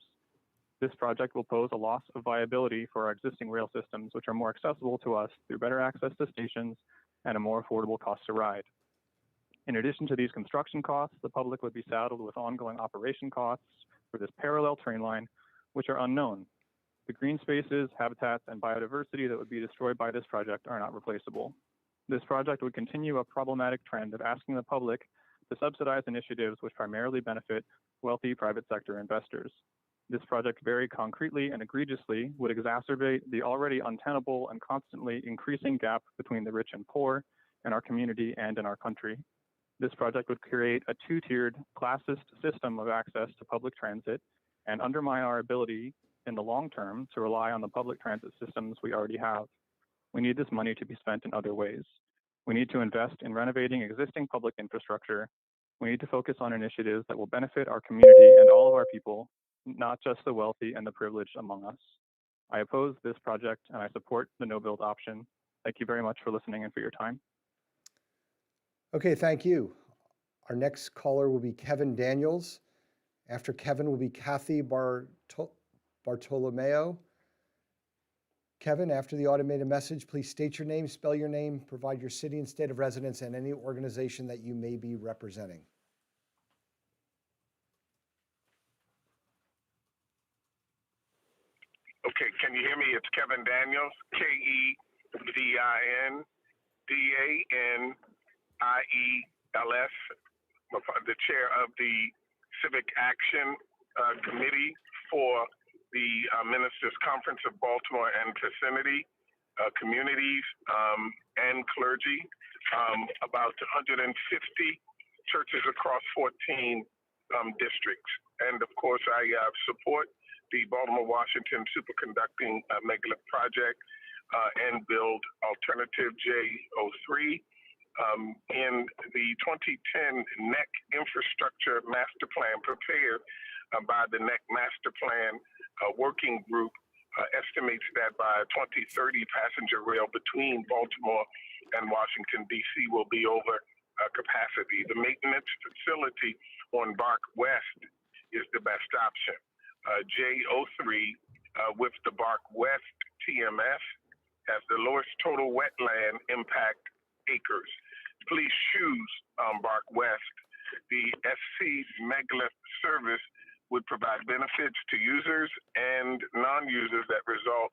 This project will pose a loss of viability for our existing rail systems, which are more accessible to us through better access to stations and a more affordable cost to ride. In addition to these construction costs, the public would be saddled with ongoing operation costs for this parallel train line, which are unknown. The green spaces, habitats, and biodiversity that would be destroyed by this project are not replaceable. This project would continue a problematic trend of asking the public to subsidize initiatives which primarily benefit wealthy private sector investors. This project very concretely and egregiously would exacerbate the already untenable and constantly increasing gap between the rich and poor in our community and in our country. This project would create a 2-tiered classist system of access to public transit and undermine our ability in the long term to rely on the public transit systems we already have. We need this money to be spent in other ways. We need to invest in renovating existing public infrastructure. We need to focus on initiatives that will benefit our community and all of our people, not just the wealthy and the privileged among us. I oppose this project and I support the no-build option. Thank you very much for listening and for your time. Okay, thank you. Our next caller will be Kevin Daniels. After Kevin will be Kathy Bartolomeo. Kevin, after the automated message, please state your name, spell your name, provide your city and state of residence, and any organization that you may be representing. Okay, can you hear me? It's Kevin Daniels, KEVINDANIELS, the chair of the Civic Action Committee for the Ministers' Conference of Baltimore and vicinity, communities, and clergy, about 150 churches across 14 districts. And of course, I support the Baltimore-Washington Superconducting Maglev Project and build Alternative J03. In the 2010 NEC Infrastructure Master Plan prepared by the NEC Master Plan Working Group estimates that by 2030, passenger rail between Baltimore and Washington, D.C. will be over capacity. The maintenance facility on Bark West is the best option. J03 with the Bark West TMS has the lowest total wetland impact acres. Please choose Bark West. The SCMaglev service would provide benefits to users and non-users that result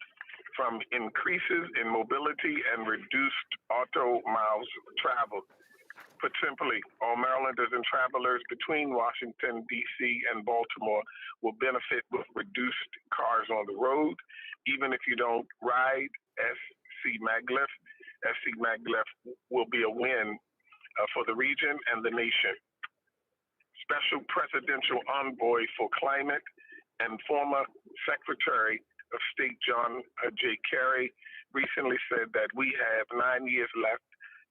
from increases in mobility and reduced auto miles traveled. Put simply, all Marylanders and travelers between Washington, D.C. and Baltimore will benefit with reduced cars on the road, even if you don't ride SCMaglev. SCMaglev will be a win for the region and the nation. Special Presidential Envoy for Climate and former Secretary of State John J. Kerry recently said that we have 9 years left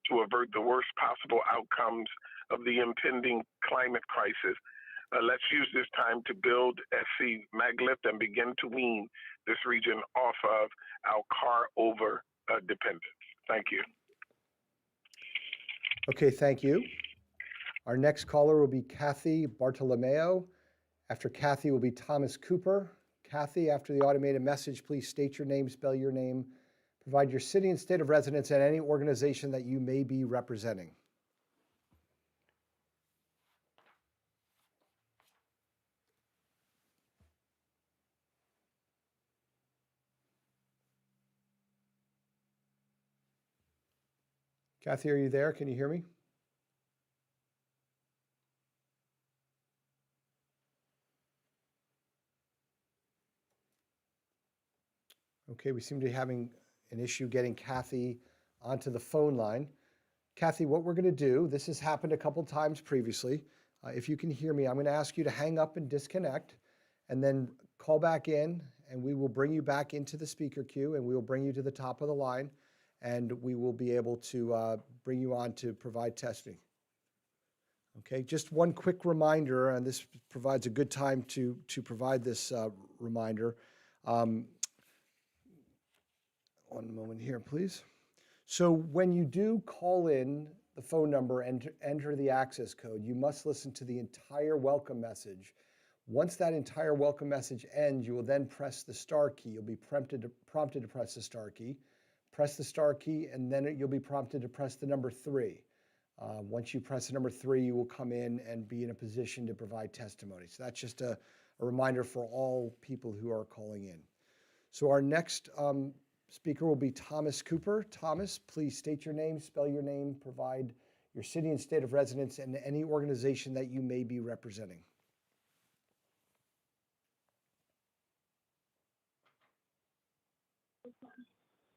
to avert the worst possible outcomes of the impending climate crisis. Let's use this time to build SCMaglev and begin to wean this region off of our car over dependence. Thank you. Okay, thank you. Our next caller will be Kathy Bartolomeo. After Kathy will be Thomas Cooper. Kathy, after the automated message, please state your name, spell your name, provide your city and state of residence, and any organization that you may be representing. Kathy, are you there? Can you hear me? Okay, we seem to be having an issue getting Kathy onto the phone line. Kathy, what we're going to do, this has happened a couple times previously. If you can hear me, I'm going to ask you to hang up and disconnect and then call back in, and we will bring you back into the speaker queue, and we will bring you to the top of the line, and we will be able to bring you on to provide testing. Okay, just one quick reminder, and this provides a good time to provide this reminder. One moment here, please. So when you do call in the phone number and enter the access code, you must listen to the entire welcome message. Once that entire welcome message ends, you will then press the star key. You'll be prompted to press the star key. Press the star key, and then you'll be prompted to press the number 3. Once you press the number 3, you will come in and be in a position to provide testimony. So that's just a reminder for all people who are calling in. So our next speaker will be Thomas Cooper. Thomas, please state your name, spell your name, provide your city and state of residence, and any organization that you may be representing.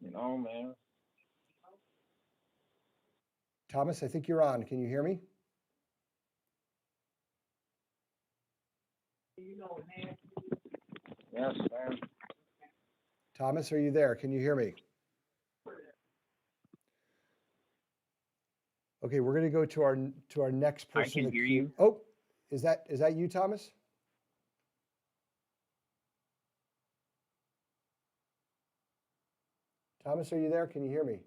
You know, man. Thomas, I think you're on. Can you hear me? Yes, man. Thomas, are you there? Can you hear me? Okay, we're going to go to our next person. I can hear you. Oh, is that you, Thomas? Thomas, are you there? Can you hear me?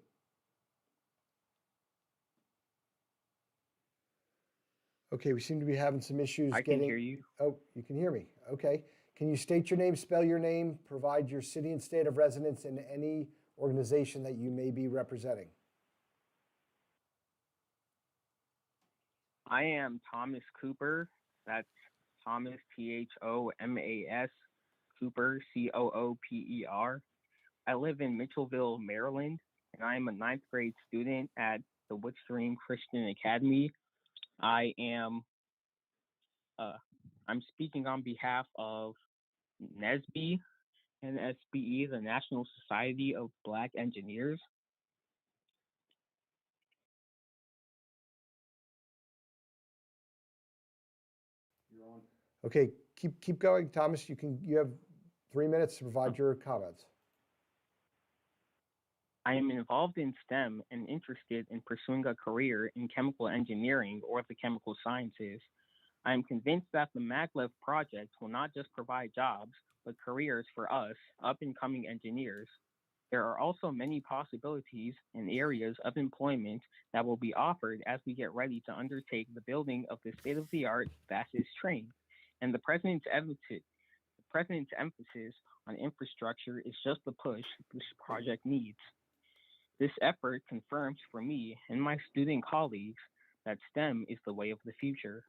Okay, we seem to be having some issues I can hear you. Oh, you can hear me. Okay. Can you state your name, spell your name, provide your city and state of residence, and any organization that you may be representing? I am Thomas Cooper. That's Thomas, Thomas, Cooper, Cooper. I live in Mitchellville, Maryland, and I am a 9th grade student at the Woodstream Christian Academy. I'm speaking on behalf of NSBE and SBE, the National Society of Black Engineers. Okay, keep going, Thomas. You have 3 minutes to provide your comments. I am involved in STEM and interested in pursuing a career in chemical engineering or the chemical sciences. I am convinced that the Maglev project will not just provide jobs, but careers for us, up-and-coming engineers. There are also many possibilities and areas of employment that will be offered as we get ready to undertake the building of the state-of-the-art fastest train. And the President's emphasis on infrastructure is just the push this project needs. This effort confirms for me and my student colleagues that STEM is the way of the future.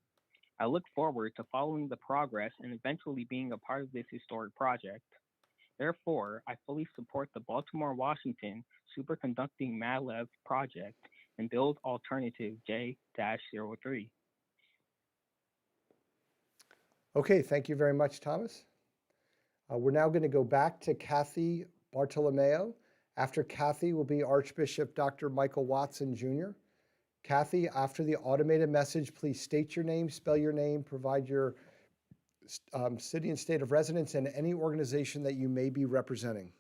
I look forward to following the progress and eventually being a part of this historic project. Therefore, I fully support the Baltimore, Washington Superconducting Maglev project and build alternative J-03. Okay, thank you very much, Thomas. We're now going to go back to Kathy Bartolomeo. After Kathy will be Archbishop Dr. Michael Watson, Jr. Kathy, after the automated message, please state your name, spell your name, provide your city and state of residence, and any organization that you may be representing.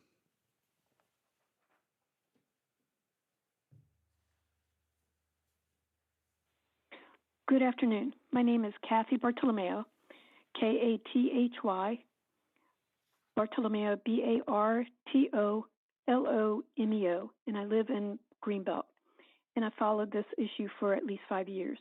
Good afternoon. My name is Kathy Bartolomeo, Kathy Bartolomeo, Bartolomeo, and I live in Greenbelt. And I followed this issue for at least 5 years.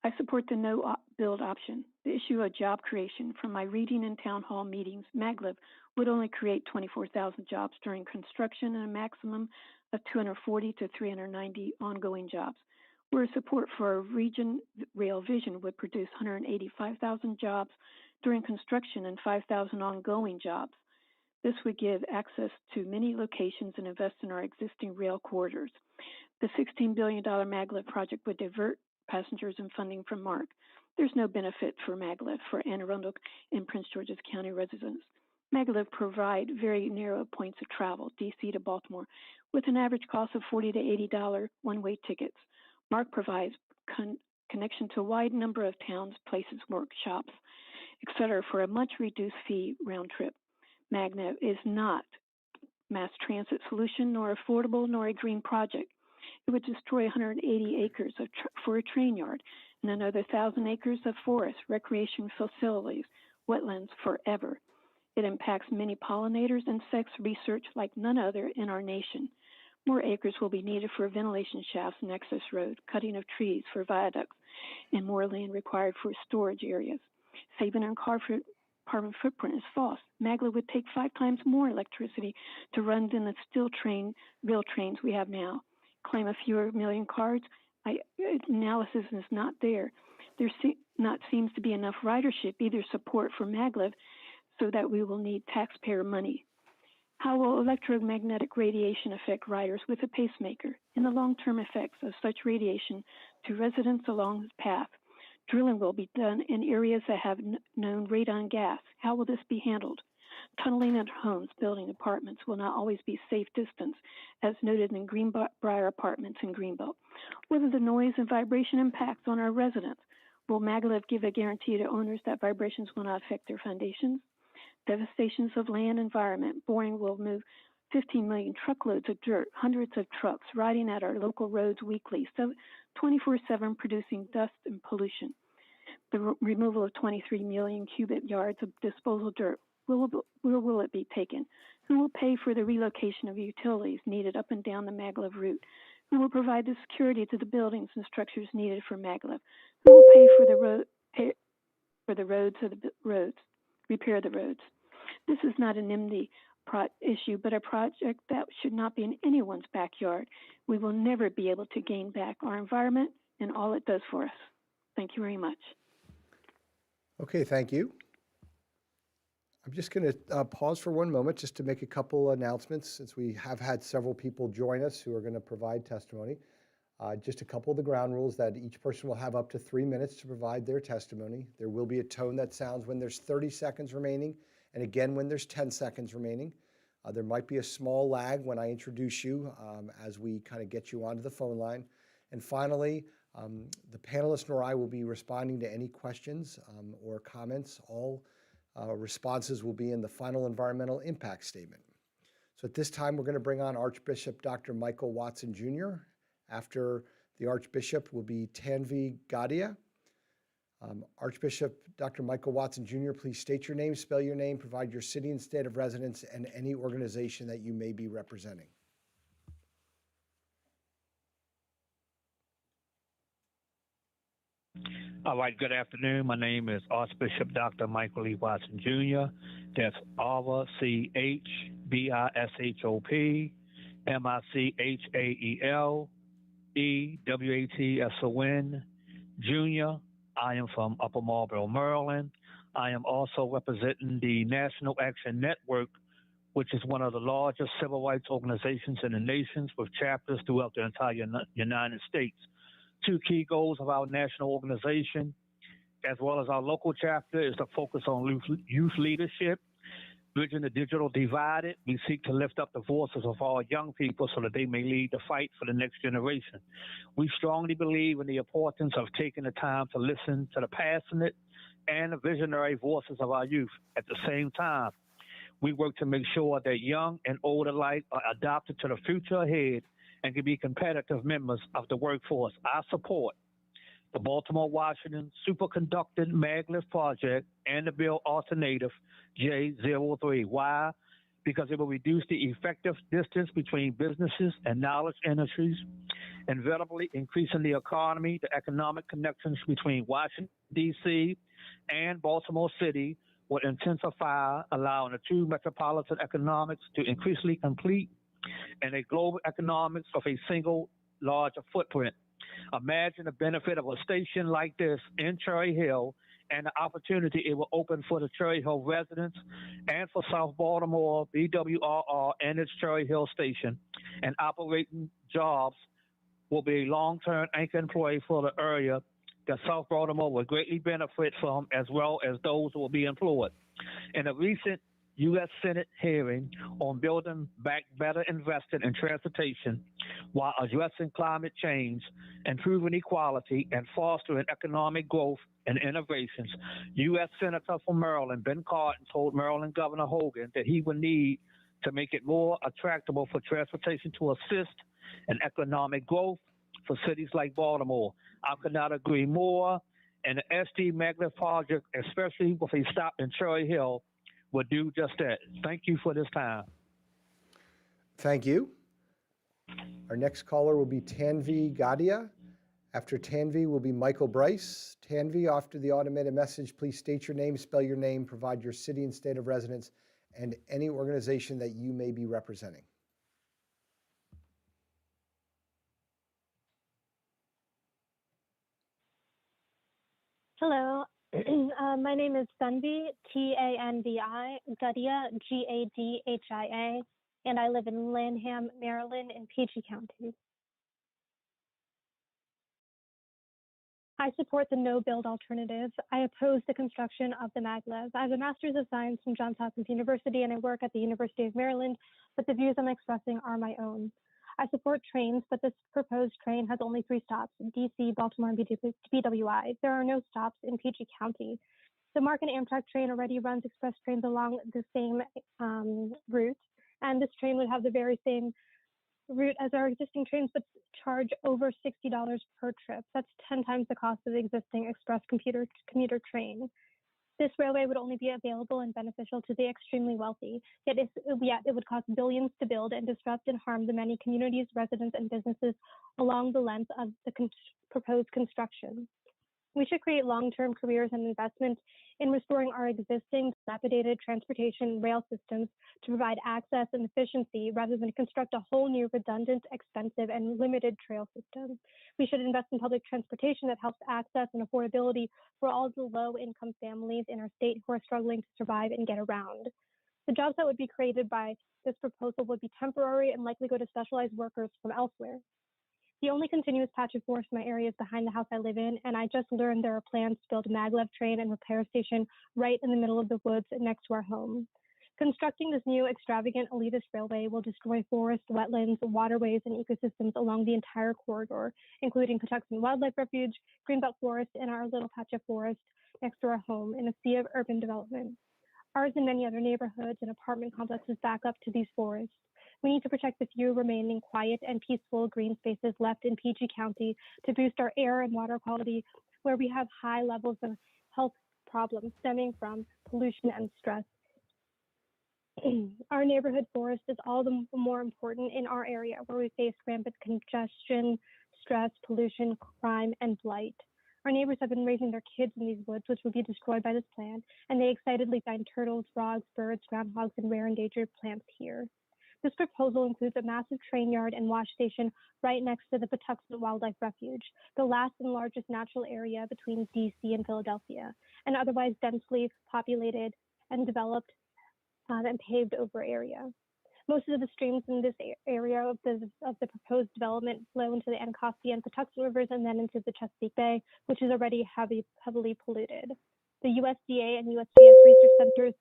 I support the no-build option. The issue of job creation. From my reading in town hall meetings, Maglev would only create 24,000 jobs during construction and a maximum of 240 to 390 ongoing jobs. Where support for a region rail vision would produce 185,000 jobs during construction and 5,000 ongoing jobs. This would give access to many locations and invest in our existing rail corridors. The $16 billion Maglev project would divert passengers and funding from MARC. There's no benefit for Maglev for Anne Arundel and Prince George's County residents. Maglev provide very narrow points of travel, DC to Baltimore, with an average cost of $40 to $80 one-way tickets. MARC provides connection to a wide number of towns, places, workshops, etc. for a much reduced fee round trip. Maglev is not mass transit solution, nor affordable, nor a green project. It would destroy 180 acres for a train yard and another 1,000 acres of forest, recreation facilities, wetlands forever. It impacts many pollinators, insects, research like none other in our nation. More acres will be needed for ventilation shafts and access road, cutting of trees for viaducts, and more land required for storage areas. Saving on carbon footprint is false. Maglev would take 5 times more electricity to run than the rail trains we have now. Claim a fewer million cars. Analysis is not there. There seems to be enough ridership, either support for Maglev, so that we will need taxpayer money. How will electromagnetic radiation affect riders with a pacemaker and the long-term effects of such radiation to residents along the path? Drilling will be done in areas that have known radon gas. How will this be handled? Tunneling at homes, building apartments will not always be safe distance, as noted in Greenbrier Apartments in Greenbelt. What are the noise and vibration impacts on our residents? Will Maglev give a guarantee to owners that vibrations will not affect their foundations? Devastations of land environment. Boring will move 15 million truckloads of dirt, hundreds of trucks riding at our local roads weekly, 24/7 producing dust and pollution. The removal of 23 million cubic yards of disposal dirt. Where will it be taken? Who will pay for the relocation of utilities needed up and down the Maglev route? Who will provide the security to the buildings and structures needed for Maglev? Who will pay for the roads, repair the roads? This is not an NIMBY issue, but a project that should not be in anyone's backyard. We will never be able to gain back our environment and all it does for us. Thank you very much. Okay, thank you. I'm just going to pause for one moment just to make a couple announcements, since we have had several people join us who are going to provide testimony. Just a couple of the ground rules: that each person will have up to 3 minutes to provide their testimony. There will be a tone that sounds when there's 30 seconds remaining, and again when there's 10 seconds remaining. There might be a small lag when I introduce you as we kind of get you onto the phone line. And finally, the panelists nor I will be responding to any questions or comments. All responses will be in the final environmental impact statement. So at this time, we're going to bring on Archbishop Dr. Michael Watson Jr. After the Archbishop will be Tanvi Gadia. Archbishop Dr. Michael Watson Jr., please state your name, spell your name, provide your city and state of residence, and any organization that you may be representing. All right, good afternoon. My name is Archbishop Dr. Michael E. Watson Jr. That's Arva, C-H-B-I-S-H-O-P, M-I-C-H-A-E-L, E-W-A-T-S-O-N, Jr. I am from Upper Marlboro, Maryland. I am also representing the National Action Network, which is one of the largest civil rights organizations in the nations with chapters throughout the entire United States. 2 key goals of our national organization, as well as our local chapter, is to focus on youth leadership, bridging the digital divide. We seek to lift up the voices of our young people so that they may lead the fight for the next generation. We strongly believe in the importance of taking the time to listen to the passionate and the visionary voices of our youth. At the same time, we work to make sure that young and old alike are adopted to the future ahead and can be competitive members of the workforce. I support the Baltimore, Washington Superconducting Maglev Project and the bill alternative J03. Why? because it will reduce the effective distance between businesses and knowledge industries, inevitably increasing the economy, the economic connections between Washington, D.C. and Baltimore City will intensify, allowing the two metropolitan economics to increasingly complete and a global economics of a single larger footprint. Imagine the benefit of a station like this in Cherry Hill and the opportunity it will open for the Cherry Hill residents and for South Baltimore, BWRR, and its Cherry Hill station. And operating jobs will be a long-term anchor employee for the area that South Baltimore will greatly benefit from, as well as those who will be employed. In a recent U.S. Senate hearing on building back better investment in transportation while addressing climate change, improving equality, and fostering economic growth and innovations, U.S. Senator from Maryland, Ben Cardin, told Maryland Governor Hogan that he would need to make it more attractive for transportation to assist in economic growth for cities like Baltimore. I could not agree more, and the SCMaglev project, especially with a stop in Cherry Hill, will do just that. Thank you for this time. Thank you. Our next caller will be Tanvi Gadia. After Tanvi will be Michael Bryce. Tanvi, after the automated message, please state your name, spell your name, provide your city and state of residence, and any organization that you may be representing. Hello, my name is Tanvi, Tanvi, Gadia, Gadhia, and I live in Lanham, Maryland, in PG County. I support the no-build alternative. I oppose the construction of the maglev. I have a Master's of Science from Johns Hopkins University, and I work at the University of Maryland, but the views I'm expressing are my own. I support trains, but this proposed train has only 3 stops, DC, Baltimore, and BWI. There are no stops in PG County. The MARC and Amtrak train already runs express trains along the same route, and this train would have the very same route as our existing trains, but charge over $60 per trip. That's 10 times the cost of the existing express commuter train. This railway would only be available and beneficial to the extremely wealthy, yet it would cost billions to build and disrupt and harm the many communities, residents, and businesses along the length of the proposed construction. We should create long-term careers and investment in restoring our existing dilapidated transportation rail systems to provide access and efficiency rather than construct a whole new redundant, expensive, and limited trail system. We should invest in public transportation that helps access and affordability for all the low-income families in our state who are struggling to survive and get around. The jobs that would be created by this proposal would be temporary and likely go to specialized workers from elsewhere. The only continuous patch of forest in my area is behind the house I live in, and I just learned there are plans to build a maglev train and repair station right in the middle of the woods next to our home. Constructing this new extravagant elitist railway will destroy forests, wetlands, waterways, and ecosystems along the entire corridor, including Patuxent Wildlife Refuge, Greenbelt Forest, and our little patch of forest next to our home in a sea of urban development. Ours and many other neighborhoods and apartment complexes back up to these forests. We need to protect the few remaining quiet and peaceful green spaces left in PG County to boost our air and water quality, where we have high levels of health problems stemming from pollution and stress. Our neighborhood forest is all the more important in our area, where we face rampant congestion, stress, pollution, crime, and blight. Our neighbors have been raising their kids in these woods, which would be destroyed by this plan, and they excitedly find turtles, frogs, birds, groundhogs, and rare endangered plants here. This proposal includes a massive train yard and wash station right next to the Patuxent Wildlife Refuge, the last and largest natural area between DC and Philadelphia, an otherwise densely populated and developed and paved over area. Most of the streams in this area of the proposed development flow into the Anacostia and Patuxent rivers and then into the Chesapeake Bay, which is already heavily polluted. The USDA and USGS research centers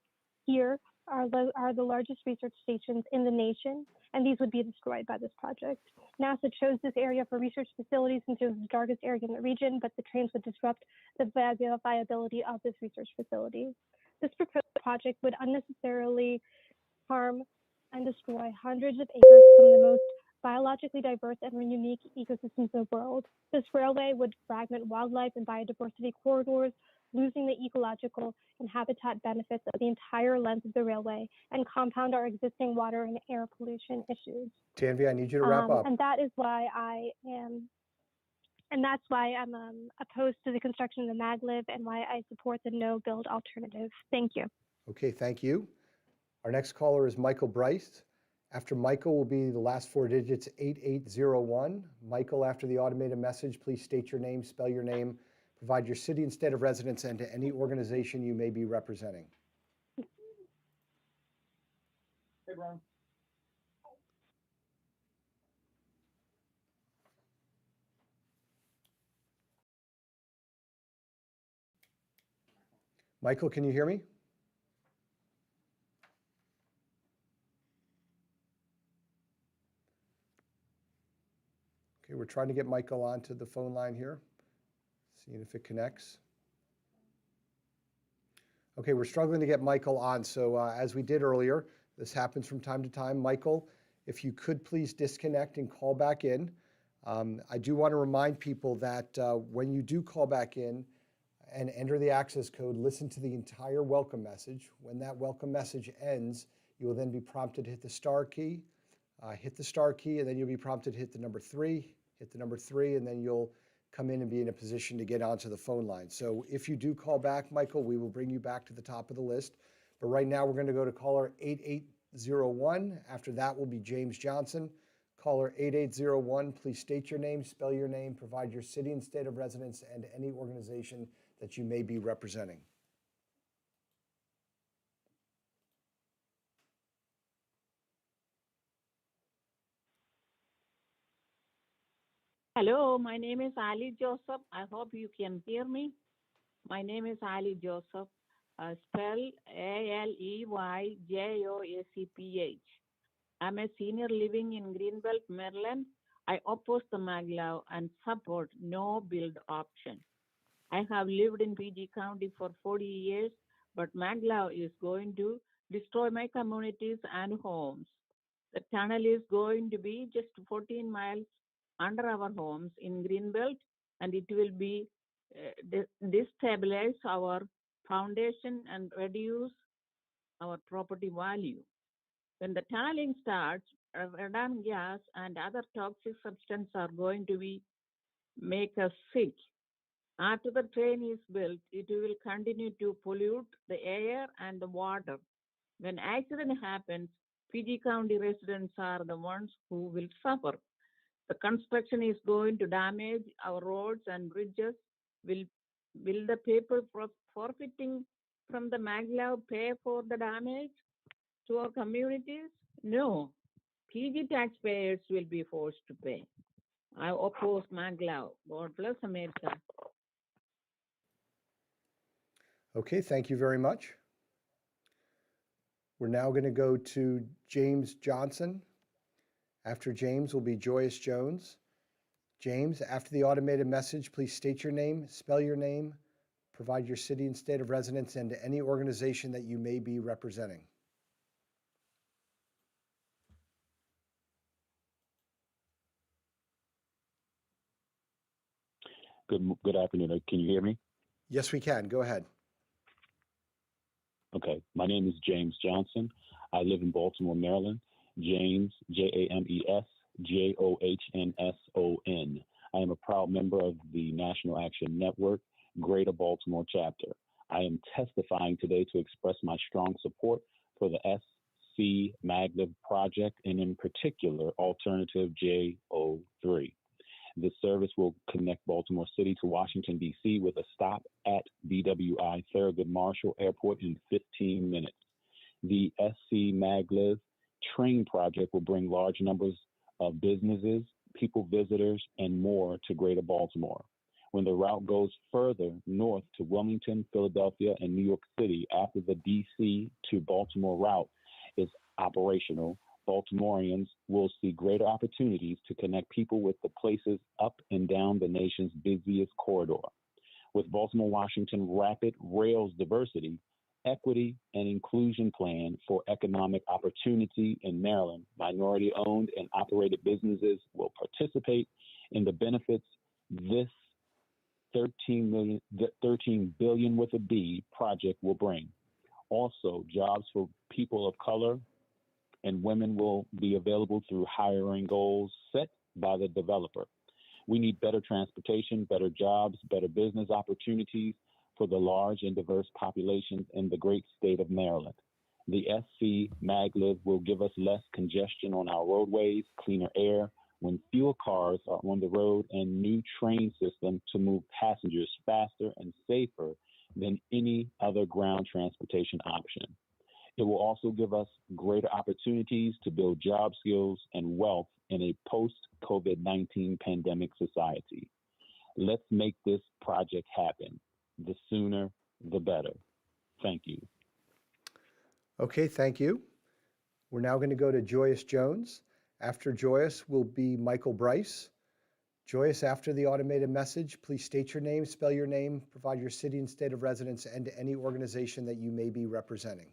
here are the largest research stations in the nation, and these would be destroyed by this project. NASA chose this area for research facilities since it was the darkest area in the region, but the trains would disrupt the viability of this research facility. This proposed project would unnecessarily harm and destroy hundreds of acres, some of the most biologically diverse and unique ecosystems in the world. This railway would fragment wildlife and biodiversity corridors, losing the ecological and habitat benefits of the entire length of the railway and compound our existing water and air pollution issues. Tanvi, I need you to wrap up. And that is why that's why I'm opposed to the construction of the maglev and why I support the no-build alternative. Thank you. Okay, thank you. Our next caller is Michael Bryce. After Michael will be the last four digits 8801. Michael, after the automated message, please state your name, spell your name, provide your city and state of residence, and to any organization you may be representing. Hey, Brian. Michael, can you hear me? Okay, we're trying to get Michael onto the phone line here, seeing if it connects. Okay, we're struggling to get Michael on, so as we did earlier, this happens from time to time. Michael, if you could please disconnect and call back in. I do want to remind people that when you do call back in and enter the access code, listen to the entire welcome message. When that welcome message ends, you will then be prompted to hit the star key, and then you'll be prompted to hit the number 3, hit the number 3, and then you'll come in and be in a position to get onto the phone line. So if you do call back, Michael, we will bring you back to the top of the list. But right now we're going to go to caller 8801. After that will be James Johnson. Caller 8801, please state your name, spell your name, provide your city and state of residence, and any organization that you may be representing. Hello, my name is Ali Joseph. I hope you can hear me. My name is Ali Joseph, spelled ALEYJOSEPH. I'm a senior living in Greenbelt, Maryland. I oppose the maglev and support no build option. I have lived in PG County for 40 years, but maglev is going to destroy my communities and homes. The tunnel is going to be just 14 miles under our homes in Greenbelt, and it will be destabilize our foundation and reduce our property value. When the tunneling starts, radon gas and other toxic substances are going to make us sick. After the train is built, it will continue to pollute the air and the water. When accident happens, PG County residents are the ones who will suffer. The construction is going to damage our roads and bridges. Will the people forfeiting from the maglev pay for the damage to our communities? No. PG taxpayers will be forced to pay. I oppose maglev. God bless America. Okay, thank you very much. We're now going to go to James Johnson. After James will be Joyce Jones. James, after the automated message, please state your name, spell your name, provide your city and state of residence, and to any organization that you may be representing. Good afternoon. Can you hear me? Yes, we can. Go ahead. Okay. My name is James Johnson. I live in Baltimore, Maryland. James, James Johnsson. I am a proud member of the National Action Network, Greater Baltimore chapter. I am testifying today to express my strong support for the SCMaglev project, and in particular, Alternative J03. This service will connect Baltimore City to Washington, D.C. with a stop at BWI Thurgood Marshall Airport in 15 minutes. The SCMaglev train project will bring large numbers of businesses, people visitors, and more to Greater Baltimore. When the route goes further north to Wilmington, Philadelphia, and New York City after the D.C. to Baltimore route is operational, Baltimoreans will see greater opportunities to connect people with the places up and down the nation's busiest corridor. With Baltimore-Washington Rapid Rail's diversity, equity, and inclusion plan for economic opportunity in Maryland, minority-owned and operated businesses will participate in the benefits this 13 billion with a B project will bring. Also, jobs for people of color and women will be available through hiring goals set by the developer. We need better transportation, better jobs, better business opportunities for the large and diverse populations in the great state of Maryland. The SCMaglev will give us less congestion on our roadways, cleaner air when fewer cars are on the road, and new train system to move passengers faster and safer than any other ground transportation option. It will also give us greater opportunities to build job skills and wealth in a post-COVID-19 pandemic society. Let's make this project happen. The sooner, the better. Thank you. Okay, thank you. We're now going to go to Joyce Jones. After Joyce will be Michael Bryce. Joyce, after the automated message, please state your name, spell your name, provide your city and state of residence, and any organization that you may be representing.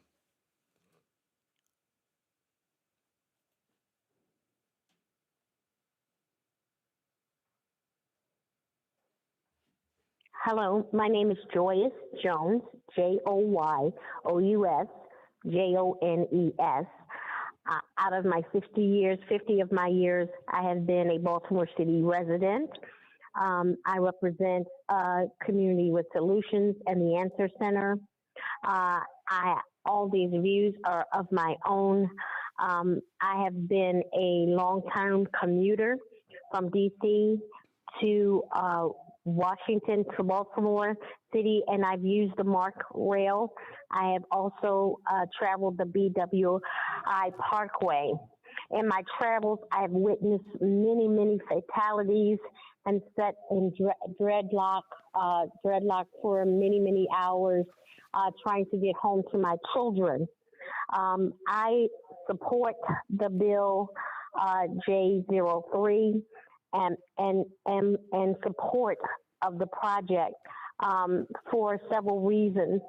Hello, my name is Joyce Jones, Joyous Jones. Out of my 50 years, 50 of my years, I have been a Baltimore City resident. I represent Community with Solutions and the Answer Center. All these views are of my own. I have been a long-term commuter from DC to Washington to Baltimore City, and I've used the MARC rail. I have also traveled the BWI Parkway. In my travels, I have witnessed many, many fatalities and sat in dreadlock for many, many hours trying to get home to my children. I support the bill J03 and support of the project for several reasons.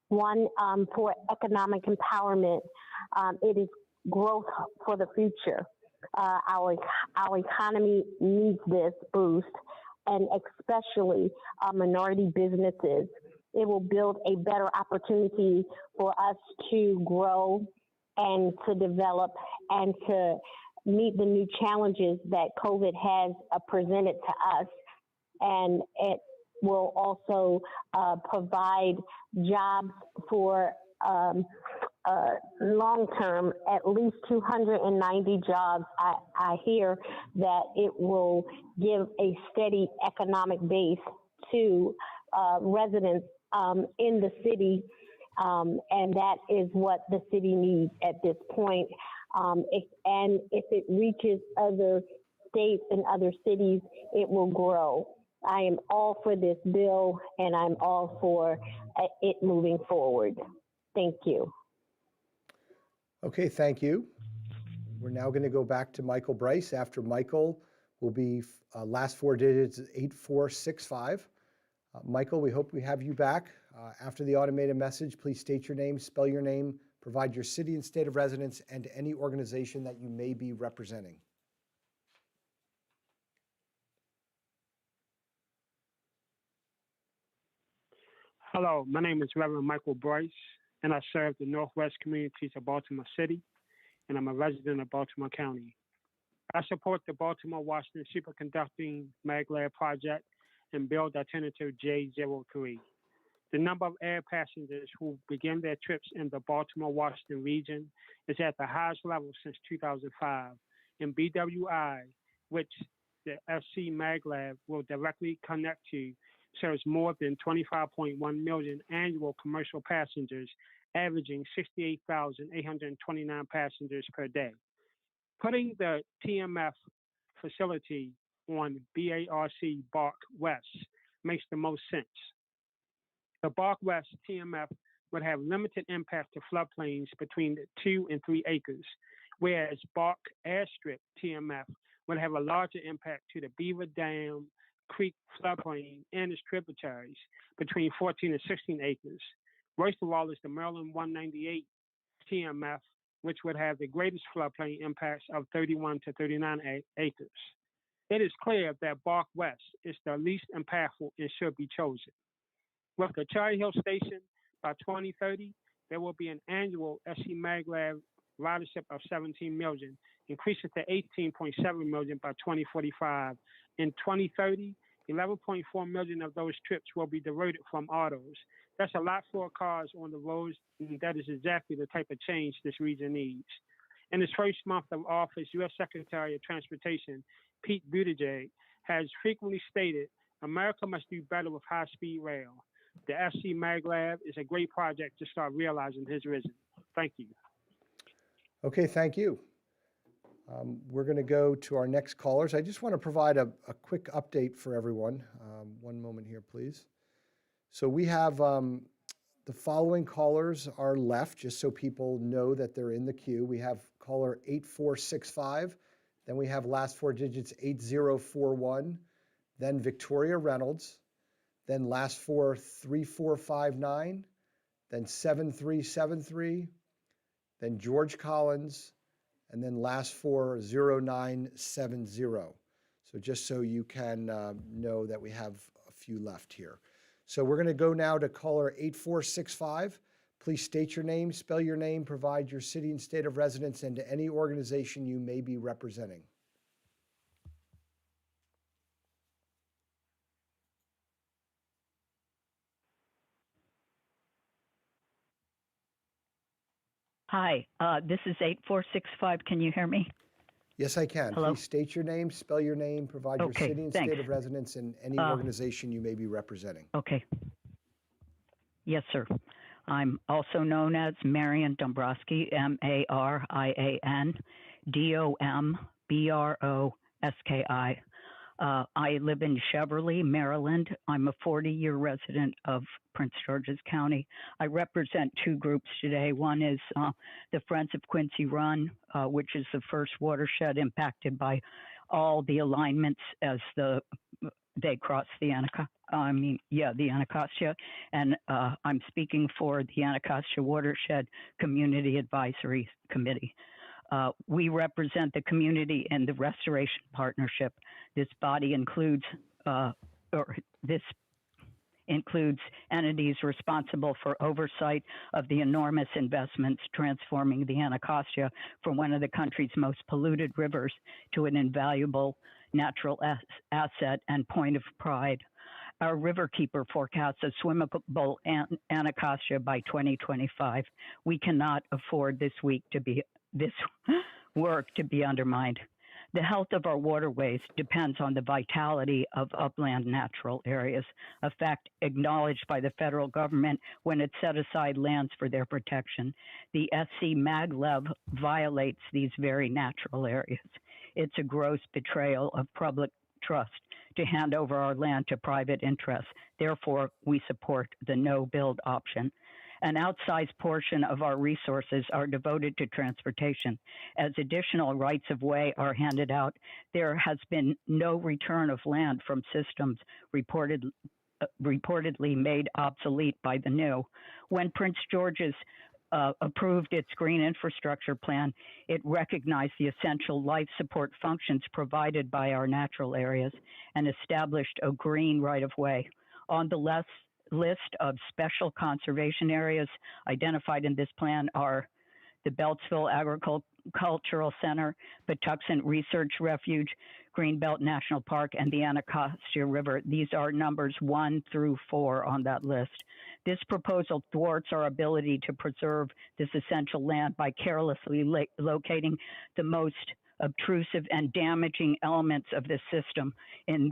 One, for economic empowerment. It is growth for the future. Our economy needs this boost, and especially minority businesses. It will build a better opportunity for us to grow and to develop and to meet the new challenges that COVID has presented to us. And it will also provide jobs for long term, at least 290 jobs. I hear that it will give a steady economic base to residents in the city, and that is what the city needs at this point. And if it reaches other states and other cities, it will grow. I am all for this bill, and I'm all for it moving forward. Thank you. Okay, thank you. We're now going to go back to Michael Bryce. After Michael will be last four digits 8465. Michael, we hope we have you back. After the automated message, please state your name, spell your name, provide your city and state of residence, and any organization that you may be representing. Hello, my name is Reverend Michael Bryce, and I serve the Northwest communities of Baltimore City, and I'm a resident of Baltimore County. I support the Baltimore-Washington Superconducting Maglev project and build alternative J03. The number of air passengers who begin their trips in the Baltimore-Washington region is at the highest level since 2005, and BWI, which the SCMaglev will directly connect to, serves more than 25.1 million annual commercial passengers, averaging 68,829 passengers per day. Putting the TMF facility on BARC West makes the most sense. The BARC West TMF would have limited impact to floodplains between 2 and 3 acres, whereas BARC Airstrip TMF would have a larger impact to the Beaver Dam Creek floodplain and its tributaries between 14 and 16 acres. Worst of all is the Maryland 198 TMF, which would have the greatest floodplain impacts of 31 to 39 acres. It is clear that Bark West is the least impactful and should be chosen. With the Cherry Hill Station, by 2030, there will be an annual SCMaglev ridership of 17 million, increasing to 18.7 million by 2045. In 2030, 11.4 million of those trips will be diverted from autos. That's a lot for cars on the roads, and that is exactly the type of change this region needs. In his first month of office, U.S. Secretary of Transportation Pete Buttigieg has frequently stated America must do better with high-speed rail. The SCMaglev is a great project to start realizing his vision. Thank you. Okay, thank you. We're going to go to our next callers. I just want to provide a quick update for everyone. One moment here, please. So we have the following callers are left, just so people know that they're in the queue. We have caller 8465, then we have last four digits 8041, then Victoria Reynolds, then last four 3459, then 7373, then George Collins, and then last four 0970. So just so you can know that we have a few left here. So we're going to go now to caller 8465. Please state your name, spell your name, provide your city and state of residence, and to any organization you may be representing. Hi, this is 8465. Can you hear me? Yes, I can. Hello? Please state your name, spell your name, provide your city and state of residence, and any organization you may be representing. Okay. Yes, sir. I'm also known as Marian Dombrowski, Marian Dombrowski. I live in Cheverly, Maryland. I'm a 40-year resident of Prince George's County. I represent two groups today. One is the Friends of Quincy Run, which is the first watershed impacted by all the alignments as they cross the Anacostia. And I'm speaking for the Anacostia Watershed Community Advisory Committee. We represent the community in the Restoration Partnership. This body includes, entities responsible for oversight of the enormous investments transforming the Anacostia from one of the country's most polluted rivers to an invaluable natural asset and point of pride. Our riverkeeper forecasts a swimmable Anacostia by 2025. We cannot afford this work to be undermined. The health of our waterways depends on the vitality of upland natural areas, a fact acknowledged by the federal government when it set aside lands for their protection. The SCMaglev violates these very natural areas. It's a gross betrayal of public trust to hand over our land to private interests. Therefore, we support the no-build option. An outsized portion of our resources are devoted to transportation. As additional rights of way are handed out, there has been no return of land from systems reportedly made obsolete by the new. When Prince George's approved its green infrastructure plan, it recognized the essential life support functions provided by our natural areas and established a green right-of-way. On the list of special conservation areas identified in this plan are the Beltsville Agricultural Center, Patuxent Research Refuge, Greenbelt National Park, and the Anacostia River. These are numbers 1 through 4 on that list. This proposal thwarts our ability to preserve this essential land by carelessly locating the most obtrusive and damaging elements of this system in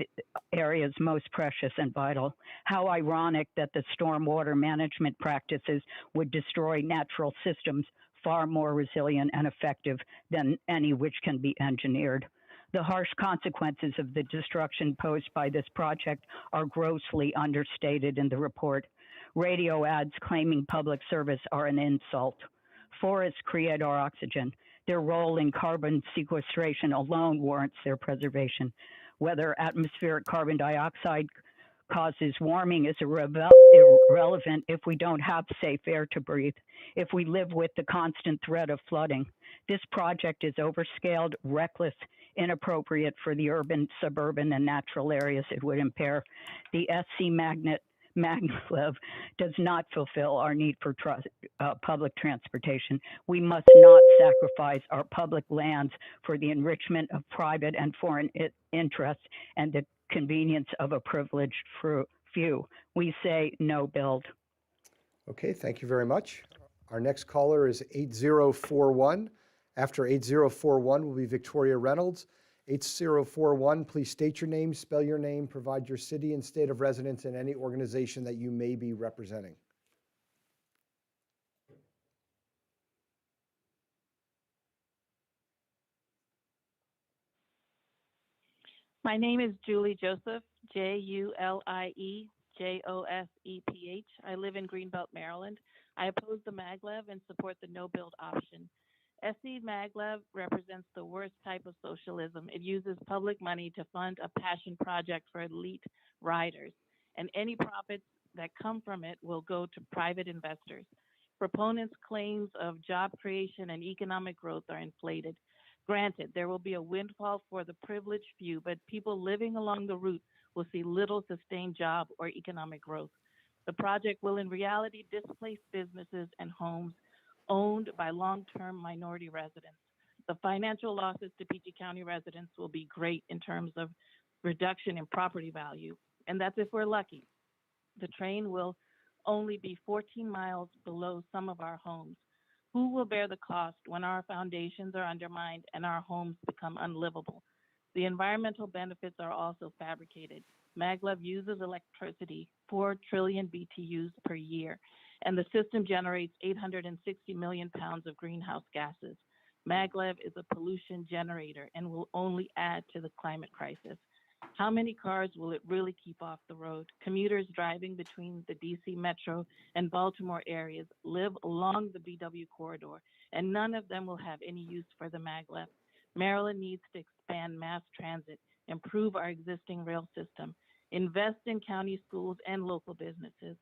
areas most precious and vital. How ironic that the stormwater management practices would destroy natural systems far more resilient and effective than any which can be engineered. The harsh consequences of the destruction posed by this project are grossly understated in the report. Radio ads claiming public service are an insult. Forests create our oxygen. Their role in carbon sequestration alone warrants their preservation. Whether atmospheric carbon dioxide causes warming is irrelevant if we don't have safe air to breathe, if we live with the constant threat of flooding. This project is overscaled, reckless, inappropriate for the urban, suburban, and natural areas it would impair. The SCMaglev does not fulfill our need for public transportation. We must not sacrifice our public lands for the enrichment of private and foreign interests and the convenience of a privileged few. We say no build. Okay, thank you very much. Our next caller is 8041. After 8041 will be Victoria Reynolds. 8041, please state your name, spell your name, provide your city and state of residence and any organization that you may be representing. My name is Julie Joseph, Julie Joseph. I live in Greenbelt, Maryland. I oppose the maglev and support the no-build option. SCMaglev represents the worst type of socialism. It uses public money to fund a passion project for elite riders, and any profits that come from it will go to private investors. Proponents' claims of job creation and economic growth are inflated. Granted, there will be a windfall for the privileged few, but people living along the route will see little sustained job or economic growth. The project will in reality displace businesses and homes owned by long-term minority residents. The financial losses to PG County residents will be great in terms of reduction in property value, and that's if we're lucky. The train will only be 14 miles below some of our homes. Who will bear the cost when our foundations are undermined and our homes become unlivable? The environmental benefits are also fabricated. Maglev uses electricity, 4 trillion BTUs per year, and the system generates 860 million pounds of greenhouse gases. Maglev is a pollution generator and will only add to the climate crisis. How many cars will it really keep off the road? Commuters driving between the DC Metro and Baltimore areas live along the BW corridor, and none of them will have any use for the maglev. Maryland needs to expand mass transit, improve our existing rail system, invest in county schools and local businesses.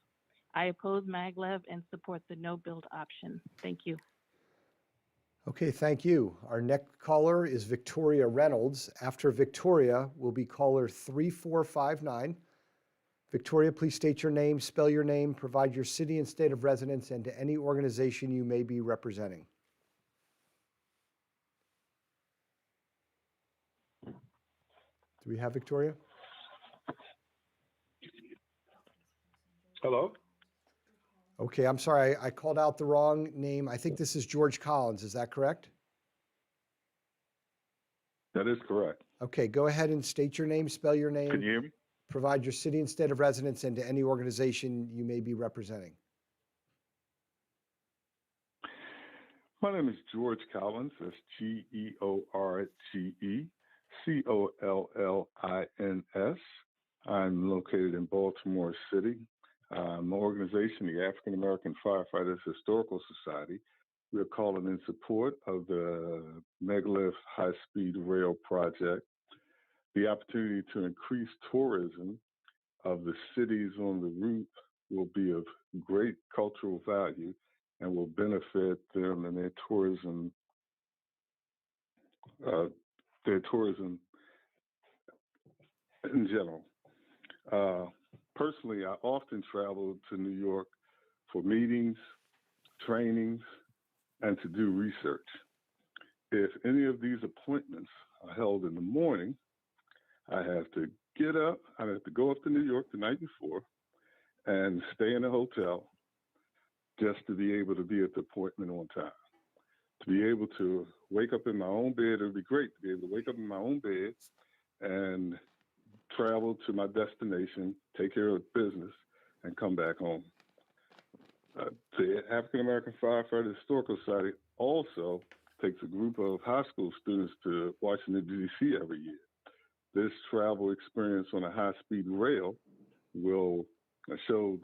I oppose maglev and support the no-build option. Thank you. Okay, thank you. Our next caller is Victoria Reynolds. After Victoria will be caller 3459. Victoria, please state your name, spell your name, provide your city and state of residence, and to any organization you may be representing. Do we have Victoria? Hello? Okay, I'm sorry, I called out the wrong name. I think this is George Collins, is that correct? That is correct. Okay, go ahead and state your name, spell your name. Can you hear me? Provide your city and state of residence and to any organization you may be representing. My name is George Collins. That's GeorgeCollins. I'm located in Baltimore City. My organization, the African American Firefighters Historical Society, we're calling in support of the Maglev high-speed rail project. The opportunity to increase tourism of the cities on the route will be of great cultural value and will benefit them and their tourism in general. Personally, I often travel to New York for meetings, trainings, and to do research. If any of these appointments are held in the morning, I have to get up, I have to go up to New York the night before and stay in a hotel just to be able to be at the appointment on time. To be able to wake up in my own bed, it would be great to be able to wake up in my own bed and travel to my destination, take care of business, and come back home. The African American Firefighters Historical Society also takes a group of high school students to Washington, D.C. every year. This travel experience on a high-speed rail will show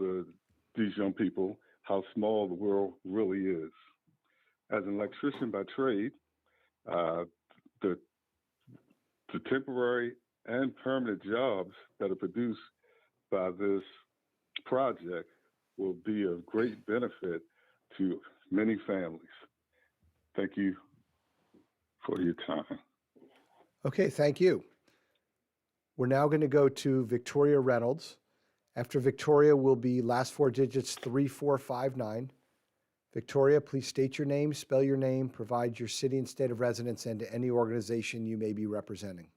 these young people how small the world really is. As an electrician by trade, the temporary and permanent jobs that are produced by this project will be of great benefit to many families. Thank you for your time. Okay, thank you. We're now going to go to Victoria Reynolds. After Victoria will be last four digits 3459. Victoria, please state your name, spell your name, provide your city and state of residence, and to any organization you may be representing.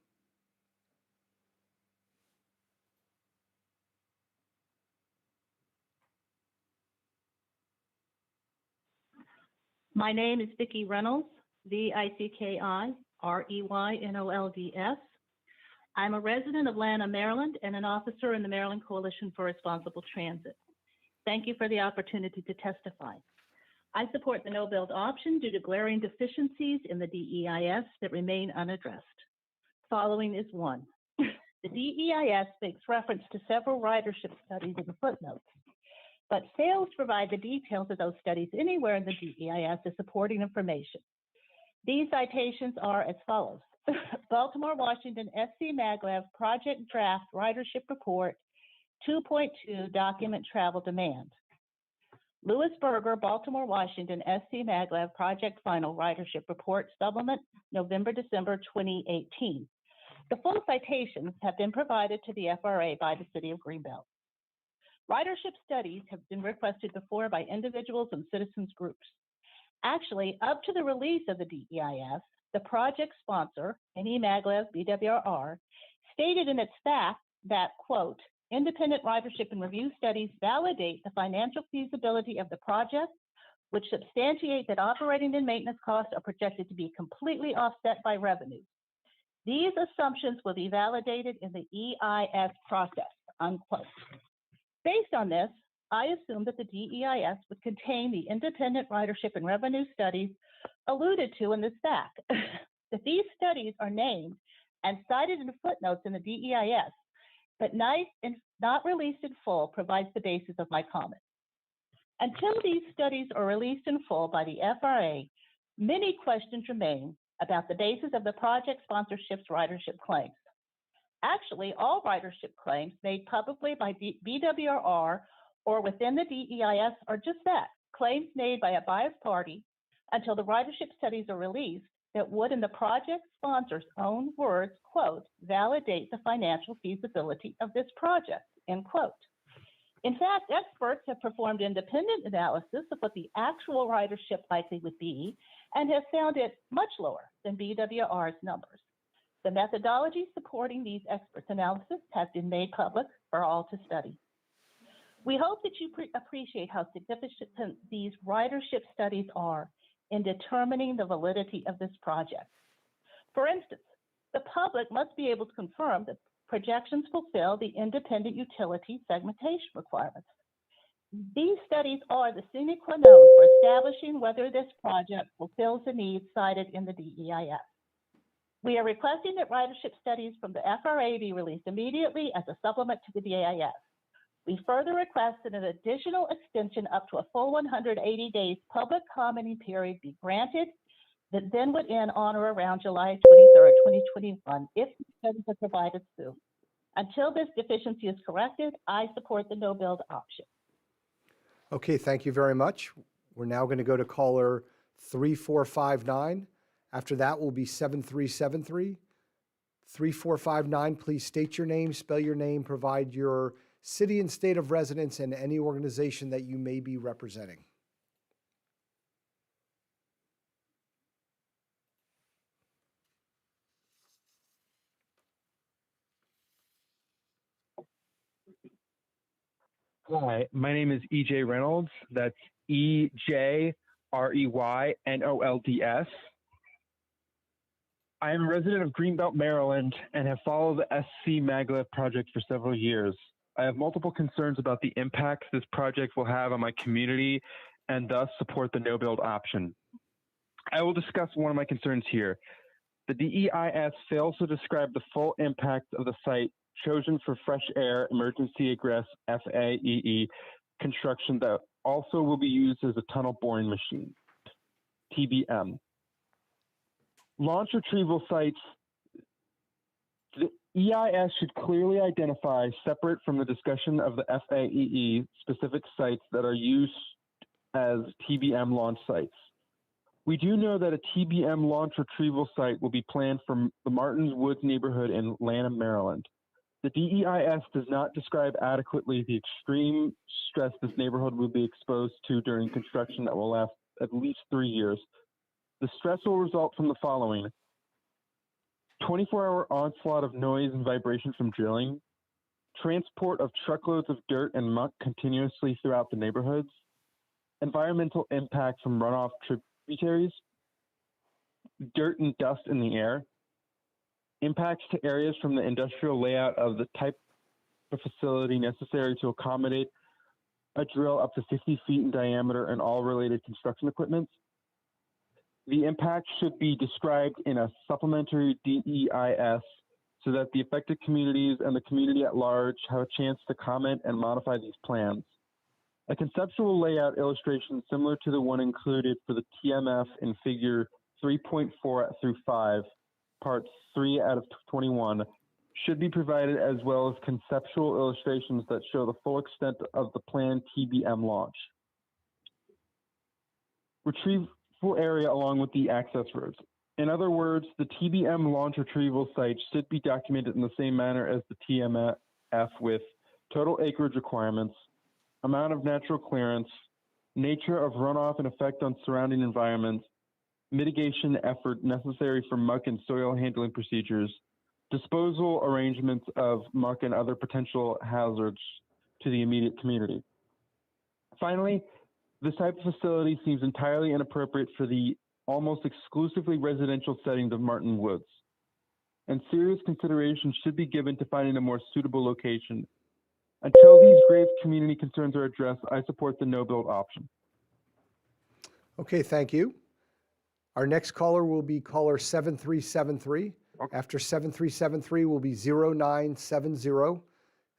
My name is Vicki Reynolds, VICKIREYNOLDS. I'm a resident of Lanham, Maryland, and an officer in the Maryland Coalition for Responsible Transit. Thank you for the opportunity to testify. I support the no-build option due to glaring deficiencies in the DEIS that remain unaddressed. Following is one. The DEIS makes reference to several ridership studies in the footnotes, but fails to provide the details of those studies anywhere in the DEIS as supporting information. These citations are as follows. Baltimore, Washington, SCMaglev Project Draft Ridership Report 2.2 Document Travel Demand. Louis Berger, Baltimore, Washington, SCMaglev Project Final Ridership Report Supplement, November-December 2018. The full citations have been provided to the FRA by the City of Greenbelt. Ridership studies have been requested before by individuals and citizens groups. Actually, up to the release of the DEIS, the project sponsor, SCMaglev BWR, stated in its FAQ that, quote, independent ridership and review studies validate the financial feasibility of the project, which substantiate that operating and maintenance costs are projected to be completely offset by revenue. These assumptions will be validated in the EIS process, unquote. Based on this, I assume that the DEIS would contain the independent ridership and revenue studies alluded to in this FAQ. That these studies are named and cited in the footnotes in the DEIS, but not released in full provides the basis of my comment. Until these studies are released in full by the FRA, many questions remain about the basis of the project sponsorship's ridership claims. Actually, all ridership claims made publicly by BWR or within the DEIS are just that, claims made by a biased party until the ridership studies are released that would, in the project sponsor's own words, quote, validate the financial feasibility of this project, end quote. In fact, experts have performed independent analysis of what the actual ridership likely would be and have found it much lower than BWR's numbers. The methodology supporting these experts' analysis has been made public for all to study. We hope that you appreciate how significant these ridership studies are in determining the validity of this project. For instance, the public must be able to confirm that projections fulfill the independent utility segmentation requirements. These studies are the sine qua non for establishing whether this project fulfills the needs cited in the DEIS. We are requesting that ridership studies from the FRA be released immediately as a supplement to the DEIS. We further request that an additional extension up to a full 180 days public commenting period be granted that then would end on or around July 23rd, 2021, if the studies are provided soon. Until this deficiency is corrected, I support the no-build option. Okay, thank you very much. We're now going to go to caller 3459. After that will be 7373. 3459, please state your name, spell your name, provide your city and state of residence, and any organization that you may be representing. Hi, my name is EJ Reynolds. That's EJREYNOLDS. I am a resident of Greenbelt, Maryland, and have followed the SCMaglev project for several years. I have multiple concerns about the impact this project will have on my community and thus support the no-build option. I will discuss one of my concerns here. The DEIS fails to describe the full impact of the site chosen for fresh air emergency egress FAEE construction that also will be used as a tunnel boring machine, TBM. Launch retrieval sites EIS should clearly identify, separate from the discussion of the FAEE, specific sites that are used as TBM launch sites. We do know that a TBM launch retrieval site will be planned for the Martins Woods neighborhood in Lanham, Maryland. The DEIS does not describe adequately the extreme stress this neighborhood will be exposed to during construction that will last at least 3 years. The stress will result from the following: 24-hour onslaught of noise and vibration from drilling, transport of truckloads of dirt and muck continuously throughout the neighborhoods, environmental impact from runoff tributaries, dirt and dust in the air, impacts to areas from the industrial layout of the type of facility necessary to accommodate a drill up to 50 feet in diameter and all related construction equipment. The impact should be described in a supplementary DEIS so that the affected communities and the community at large have a chance to comment and modify these plans. A conceptual layout illustration similar to the one included for the TMF in figure 3.4 through 5, parts 3 out of 21, should be provided, as well as conceptual illustrations that show the full extent of the planned TBM launch. Retrieval area along with the access roads. In other words, the TBM launch retrieval site should be documented in the same manner as the TMF, with total acreage requirements, amount of natural clearance, nature of runoff and effect on surrounding environments, mitigation effort necessary for muck and soil handling procedures, disposal arrangements of muck and other potential hazards to the immediate community. Finally, this type of facility seems entirely inappropriate for the almost exclusively residential settings of Martin Woods, and serious consideration should be given to finding a more suitable location. Until these grave community concerns are addressed, I support the no-build option. Okay, thank you. Our next caller will be caller 7373. After 7373 will be 0970.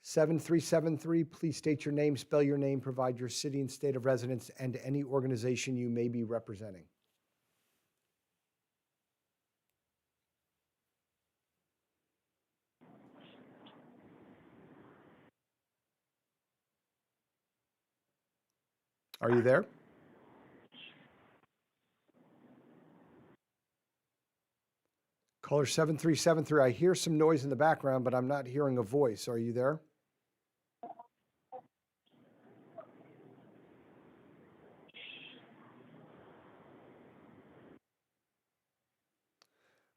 7373, please state your name, spell your name, provide your city and state of residence, and any organization you may be representing. Are you there? Caller 7373, I hear some noise in the background, but I'm not hearing a voice. Are you there?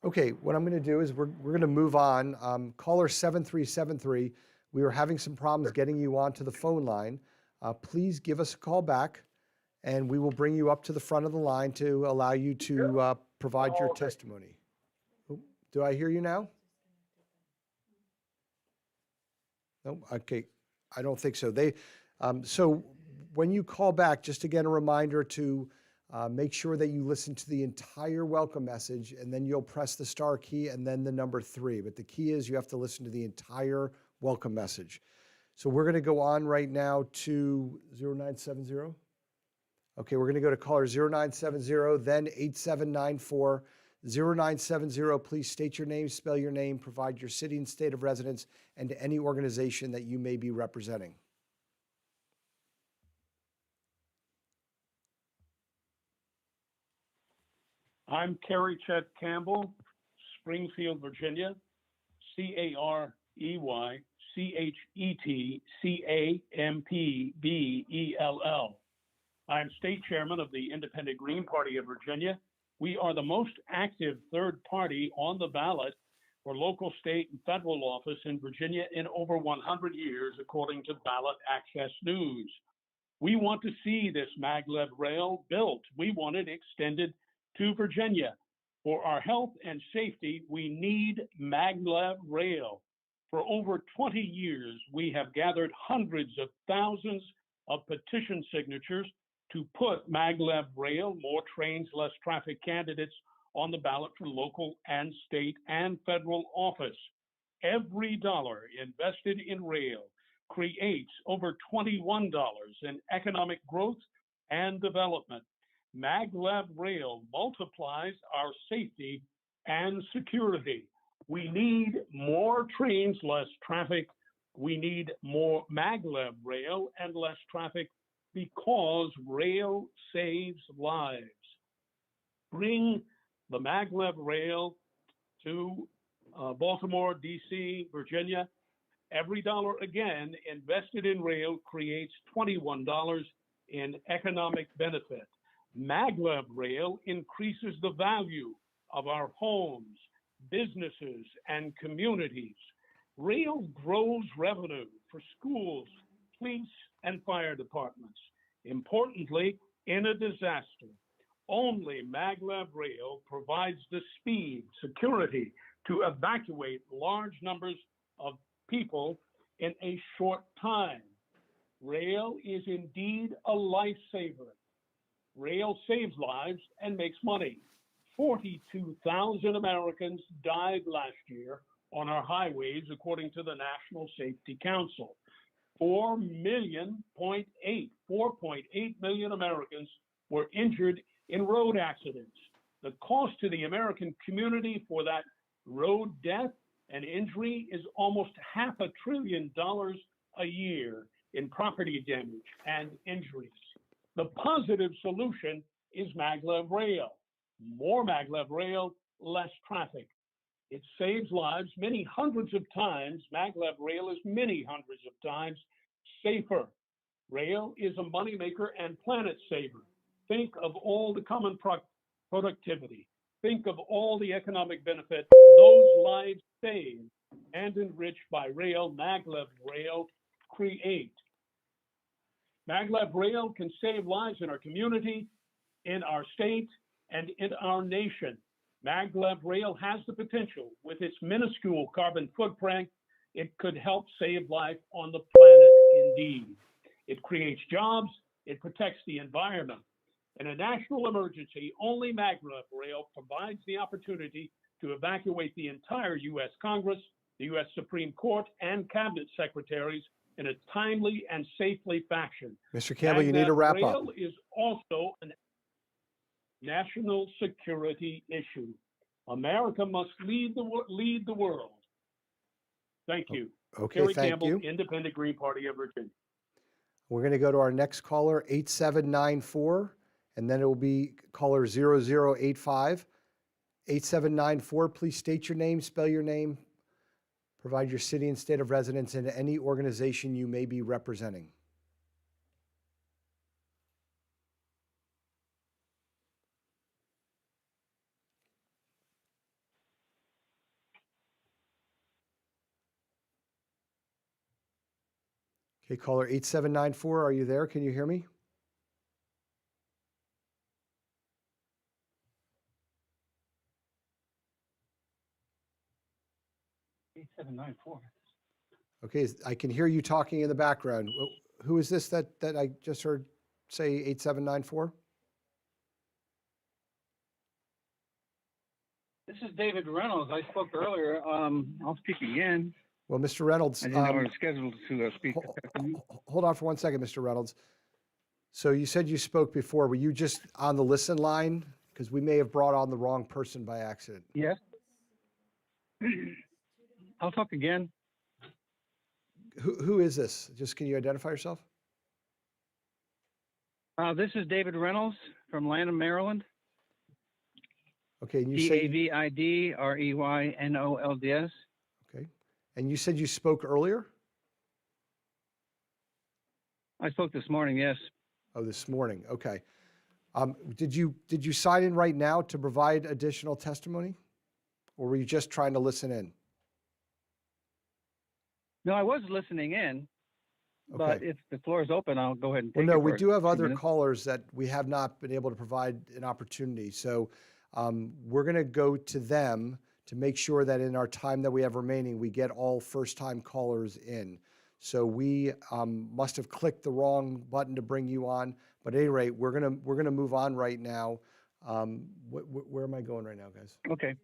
Okay, what I'm going to do is we're going to move on. Caller 7373, we were having some problems getting you onto the phone line. Please give us a call back, and we will bring you up to the front of the line to allow you to provide your testimony. Do I hear you now? No? Okay, I don't think so. So when you call back, just again, a reminder to make sure that you listen to the entire welcome message, and then you'll press the star key and then the number 3. But the key is you have to listen to the entire welcome message. So we're going to go on right now to 0970. Okay, we're going to go to caller 0970, then 8794. 0970, please state your name, spell your name, provide your city and state of residence, and any organization that you may be representing. I'm Kerry Chet Campbell, Springfield, Virginia, CareyChetCampbell. I'm state chairman of the Independent Green Party of Virginia. We are the most active third party on the ballot for local, state, and federal office in Virginia in over 100 years, according to Ballot Access News. We want to see this maglev rail built. We want it extended to Virginia. For our health and safety, we need maglev rail. For over 20 years, we have gathered hundreds of thousands of petition signatures to put maglev rail, more trains, less traffic candidates, on the ballot for local and state and federal office. Every dollar invested in rail creates over $21 in economic growth and development. Maglev rail multiplies our safety and security. We need more trains, less traffic. We need more maglev rail and less traffic because rail saves lives. Bring the maglev rail to Baltimore, DC, Virginia. Every dollar again invested in rail creates $21 in economic benefit. Maglev rail increases the value of our homes, businesses, and communities. Rail grows revenue for schools, police, and fire departments. Importantly, in a disaster, only maglev rail provides the speed, security to evacuate large numbers of people in a short time. Rail is indeed a lifesaver. Rail saves lives and makes money. 42,000 Americans died last year on our highways, according to the National Safety Council. 4.8 million Americans were injured in road accidents. The cost to the American community for that road death and injury is almost $500 billion a year in property damage and injuries. The positive solution is maglev rail. More maglev rail, less traffic. It saves lives many hundreds of times. Maglev rail is many hundreds of times safer. Rail is a moneymaker and planet saver. Think of all the common productivity. Think of all the economic benefit those lives saved and enriched by rail, maglev rail create. Maglev rail can save lives in our community, in our state, and in our nation. Maglev rail has the potential. With its minuscule carbon footprint, it could help save life on the planet indeed. It creates jobs, it protects the environment. In a national emergency, only maglev rail provides the opportunity to evacuate the entire U.S. Congress, the U.S. Supreme Court, and cabinet secretaries in a timely and safely fashion. Mr. Campbell, you need to wrap up. Rail is also a national security issue. America must lead the world. Thank you. Okay, Kerry thank Campbell, you. Independent Green Party of Virginia. We're going to go to our next caller, 8794, and then it will be caller 0085. 8794, please state your name, spell your name, provide your city and state of residence, and any organization you may be representing. Okay, caller 8794, are you there? Can you hear me? Okay, I can hear you talking in the background. Who is this that I just heard say 8794? This is David Reynolds. I spoke earlier. I'll speak again. Well, Mr. Reynolds, I didn't know I was scheduled to speak. Hold on for 1 second, Mr. Reynolds. So you said you spoke before. Were you just on the listen line? Because we may have brought on the wrong person by accident. Yes. I'll talk again. Who is this? Just can you identify yourself? This is David Reynolds from Lanham, Maryland. Okay, and you say DAVIDREYNOLDS. Okay, and you said you spoke earlier? I spoke this morning. Yes. Oh, this morning. Okay. Did you sign in right now to provide additional testimony, or were you just trying to listen in? No, I was listening in, but if the floor is open, I'll go ahead and take Well, no, it we for do have 2 other minutes. callers that we have not been able to provide an opportunity. So we're going to go to them to make sure that in our time that we have remaining, we get all first-time callers in. So we must have clicked the wrong button to bring you on. But at any rate, we're gonna move on right now. Where am I going right now, guys? Okay.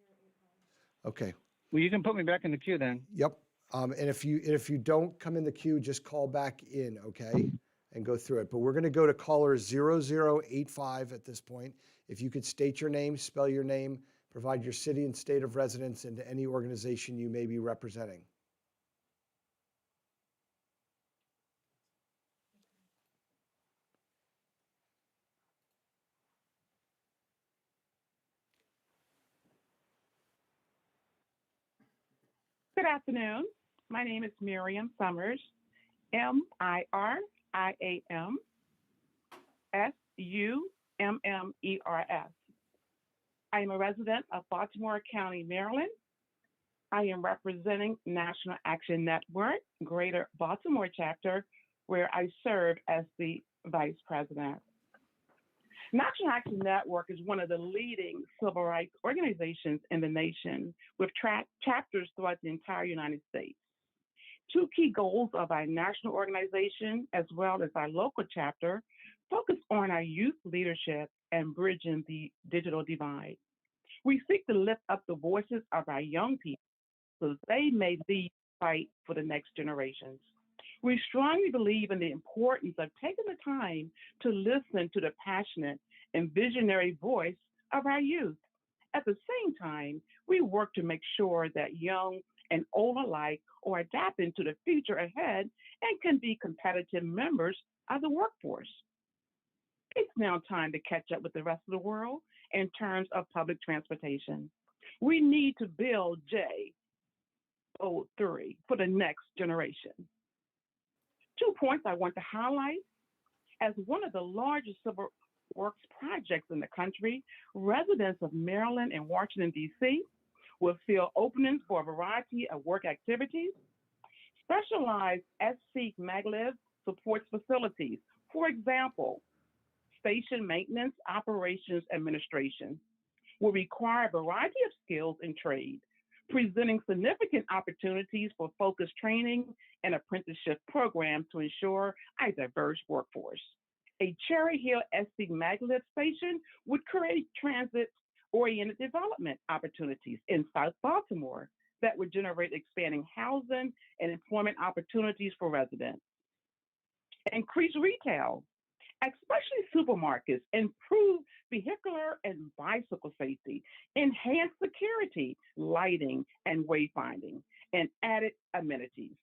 Okay. Well, you can put me back in the queue then. Yep. And if you don't come in the queue, just call back in, okay, and go through it. But we're going to go to caller 0085 at this point. If you could state your name, spell your name, Provide your city and state of residence and any organization you may be representing. Good afternoon. My name is Miriam Summers, MIRIAM SUMMERS. I am a resident of Baltimore County, Maryland. I am representing National Action Network, Greater Baltimore chapter, where I serve as the vice president. National Action Network is one of the leading civil rights organizations in the nation with chapters throughout the entire United States. Two key goals of our national organization, as well as our local chapter, focus on our youth leadership and bridging the digital divide. We seek to lift up the voices of our young people so they may lead the fight for the next generations. We strongly believe in the importance of taking the time to listen to the passionate and visionary voice of our youth. At the same time, we work to make sure that young and old alike are adapting to the future ahead and can be competitive members of the workforce. It's now time to catch up with the rest of the world in terms of public transportation. We need to build J03 for the next generation. 2 points I want to highlight. As one of the largest civil works projects in the country, residents of Maryland and Washington, D.C. will fill openings for a variety of work activities. Specialized SCMaglev supports facilities. For example, station maintenance, operations, administration will require a variety of skills and trade, presenting significant opportunities for focused training and apprenticeship programs to ensure a diverse workforce. A Cherry Hill SCMaglev station would create transit-oriented development opportunities in South Baltimore that would generate expanding housing and employment opportunities for residents. Increase retail, especially supermarkets, improve vehicular and bicycle safety, enhance security, lighting, and wayfinding, and added amenities.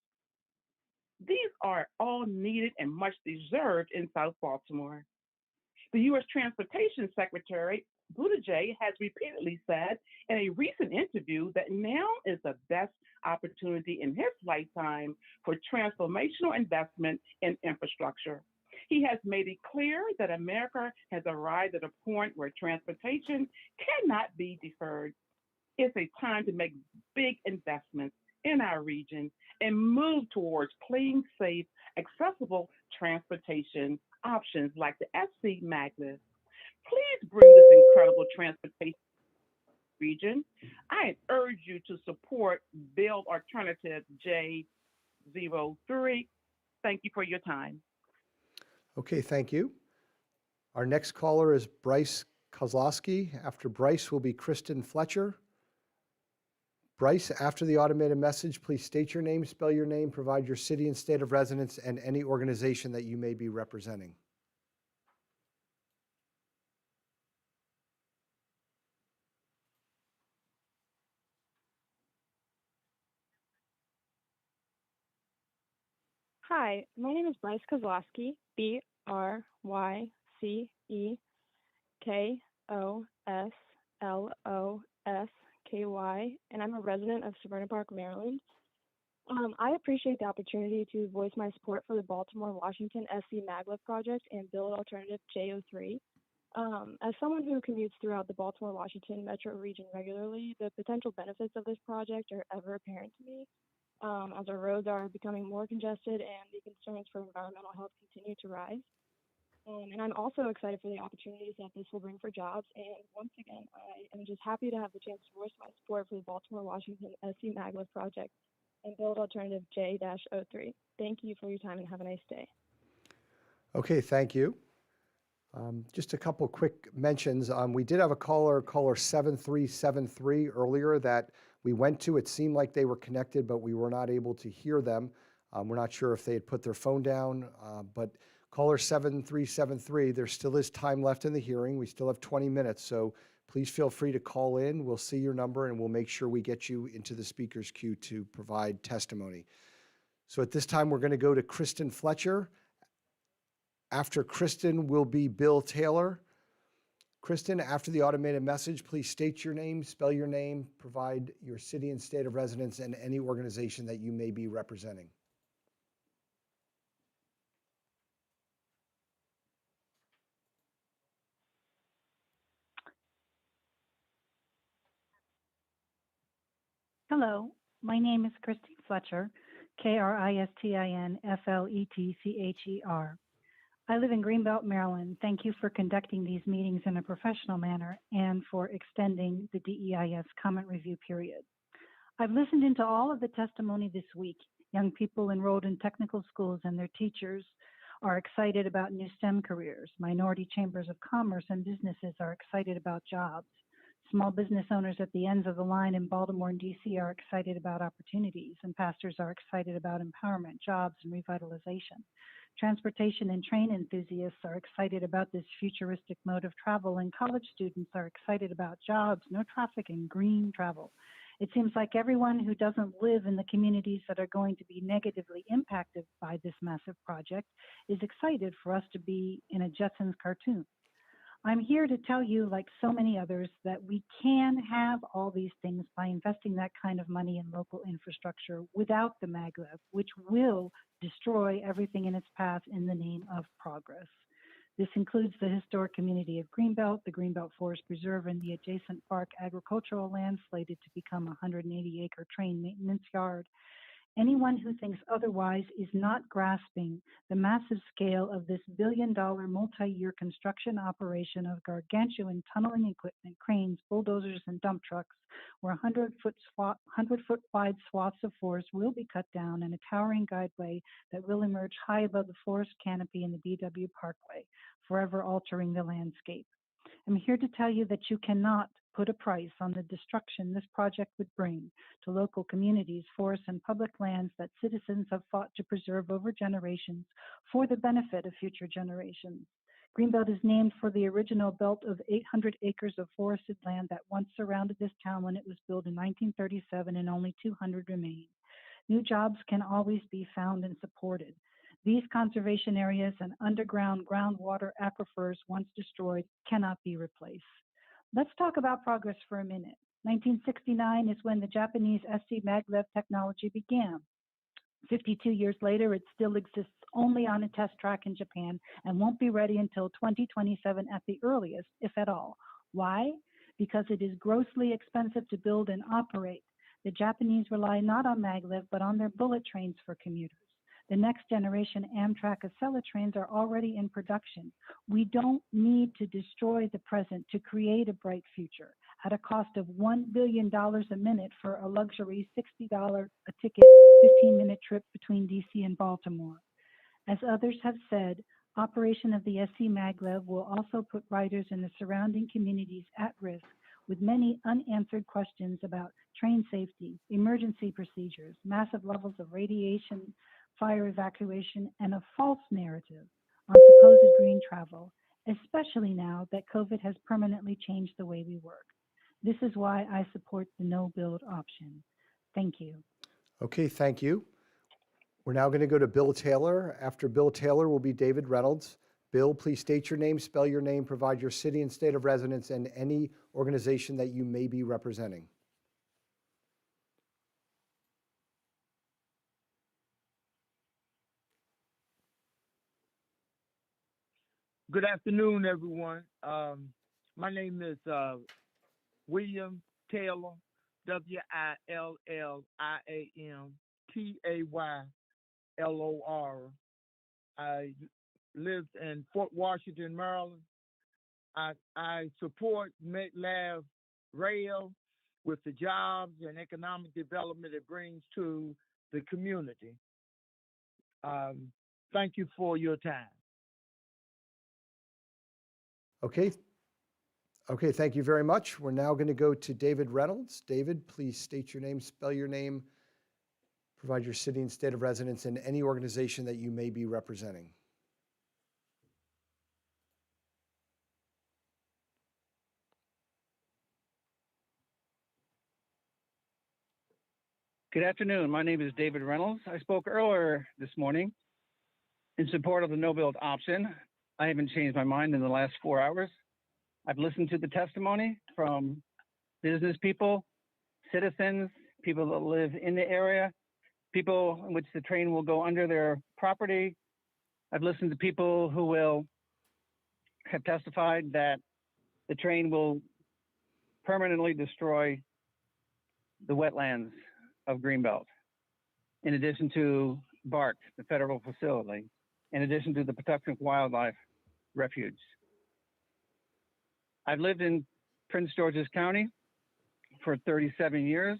These are all needed and much deserved in South Baltimore. The U.S. Transportation Secretary, Buttigieg, has repeatedly said in a recent interview that now is the best opportunity in his lifetime for transformational investment in infrastructure. He has made it clear that America has arrived at a point where transportation cannot be deferred. It's a time to make big investments in our region and move towards clean, safe, accessible transportation options like the SCMaglev. Please bring this incredible transportation region. I urge you to support Build Alternative J03. Thank you for your time. Okay, thank you. Our next caller is Bryce Kozlowski. After Bryce will be Kristen Fletcher. Bryce, after the automated message, please state your name, spell your name, provide your city and state of residence, and any organization that you may be representing. Hi, my name is Bryce Kozlowski, BRYCEKOSLOSKY, and I'm a resident of Severna Park, Maryland. I appreciate the opportunity to voice my support for the Baltimore-Washington SCMaglev project and Build Alternative J03. As someone who commutes throughout the Baltimore-Washington metro region regularly, the potential benefits of this project are ever apparent to me. As our roads are becoming more congested and the concerns for environmental health continue to rise. And I'm also excited for the opportunities that this will bring for jobs. And once again, I am just happy to have the chance to voice my support for the Baltimore-Washington SCMaglev project and Build Alternative J-03. Thank you for your time and have a nice day. Okay, thank you. Just a couple quick mentions. We did have a caller 7373 earlier that we went to. It seemed like they were connected, but we were not able to hear them. We're not sure if they had put their phone down, but caller 7373, there still is time left in the hearing. We still have 20 minutes, so please feel free to call in. We'll see your number and we'll make sure we get you into the speaker's queue to provide testimony. So at this time, we're going to go to Kristen Fletcher. After Kristen will be Bill Taylor. Kristen, after the automated message, please state your name, spell your name, provide your city and state of residence, and any organization that you may be representing. Hello, my name is Christine Fletcher, KRISTINFLETCHER. I live in Greenbelt, Maryland. Thank you for conducting these meetings in a professional manner and for extending the DEIS comment review period. I've listened into all of the testimony this week. Young people enrolled in technical schools and their teachers are excited about new STEM careers. Minority chambers of commerce and businesses are excited about jobs. Small business owners at the ends of the line in Baltimore and DC are excited about opportunities, and pastors are excited about empowerment, jobs, and revitalization. Transportation and train enthusiasts are excited about this futuristic mode of travel, and college students are excited about jobs, no traffic, and green travel. It seems like everyone who doesn't live in the communities that are going to be negatively impacted by this massive project is excited for us to be in a Jetsons cartoon. I'm here to tell you, like so many others, that we can have all these things by investing that kind of money in local infrastructure without the maglev, which will destroy everything in its path in the name of progress. This includes the historic community of Greenbelt, the Greenbelt Forest Preserve, and the adjacent park agricultural land slated to become a 180-acre train maintenance yard. Anyone who thinks otherwise is not grasping the massive scale of this billion-dollar multi-year construction operation of gargantuan tunneling equipment, cranes, bulldozers, and dump trucks, where 100-foot wide swaths of forest will be cut down and a towering guideway that will emerge high above the forest canopy in the BW Parkway, forever altering the landscape. I'm here to tell you that you cannot put a price on the destruction this project would bring to local communities, forests, and public lands that citizens have fought to preserve over generations for the benefit of future generations. Greenbelt is named for the original belt of 800 acres of forested land that once surrounded this town when it was built in 1937, and only 200 remain. New jobs can always be found and supported. These conservation areas and underground groundwater aquifers once destroyed cannot be replaced. Let's talk about progress for a minute. 1969 is when the Japanese SCMaglev technology began. 52 years later, it still exists only on a test track in Japan and won't be ready until 2027 at the earliest, if at all. Why? Because it is grossly expensive to build and operate. The Japanese rely not on maglev, but on their bullet trains for commuters. The next generation Amtrak Acela trains are already in production. We don't need to destroy the present to create a bright future at a cost of $1 billion a minute for a luxury $60 a ticket, 15-minute trip between DC and Baltimore. As others have said, operation of the SCMaglev will also put riders in the surrounding communities at risk, with many unanswered questions about train safety, emergency procedures, massive levels of radiation, fire evacuation, and a false narrative on supposed green travel, especially now that COVID has permanently changed the way we work. This is why I support the no-build option. Thank you. Okay, thank you. We're now going to go to Bill Taylor. After Bill Taylor will be David Reynolds. Bill, please state your name, spell your name, provide your city and state of residence, and any organization that you may be representing. Good afternoon, everyone. My name is William Taylor, WILLIAMTAYLOR. I live in Fort Washington, Maryland. I support Maglev Rail with the jobs and economic development it brings to the community. Thank you for your time. Okay, thank you very much. We're now going to go to David Reynolds. David, please state your name, spell your name, provide your city and state of residence, and any organization that you may be representing. Good afternoon. My name is David Reynolds. I spoke earlier this morning in support of the no-build option. I haven't changed my mind in the last 4 hours. I've listened to the testimony from business people, citizens, people that live in the area, people in which the train will go under their property. I've listened to people who will have testified that the train will permanently destroy the wetlands of Greenbelt, in addition to BARC, the federal facility, in addition to the Patuxent Wildlife Refuge. I've lived in Prince George's County for 37 years.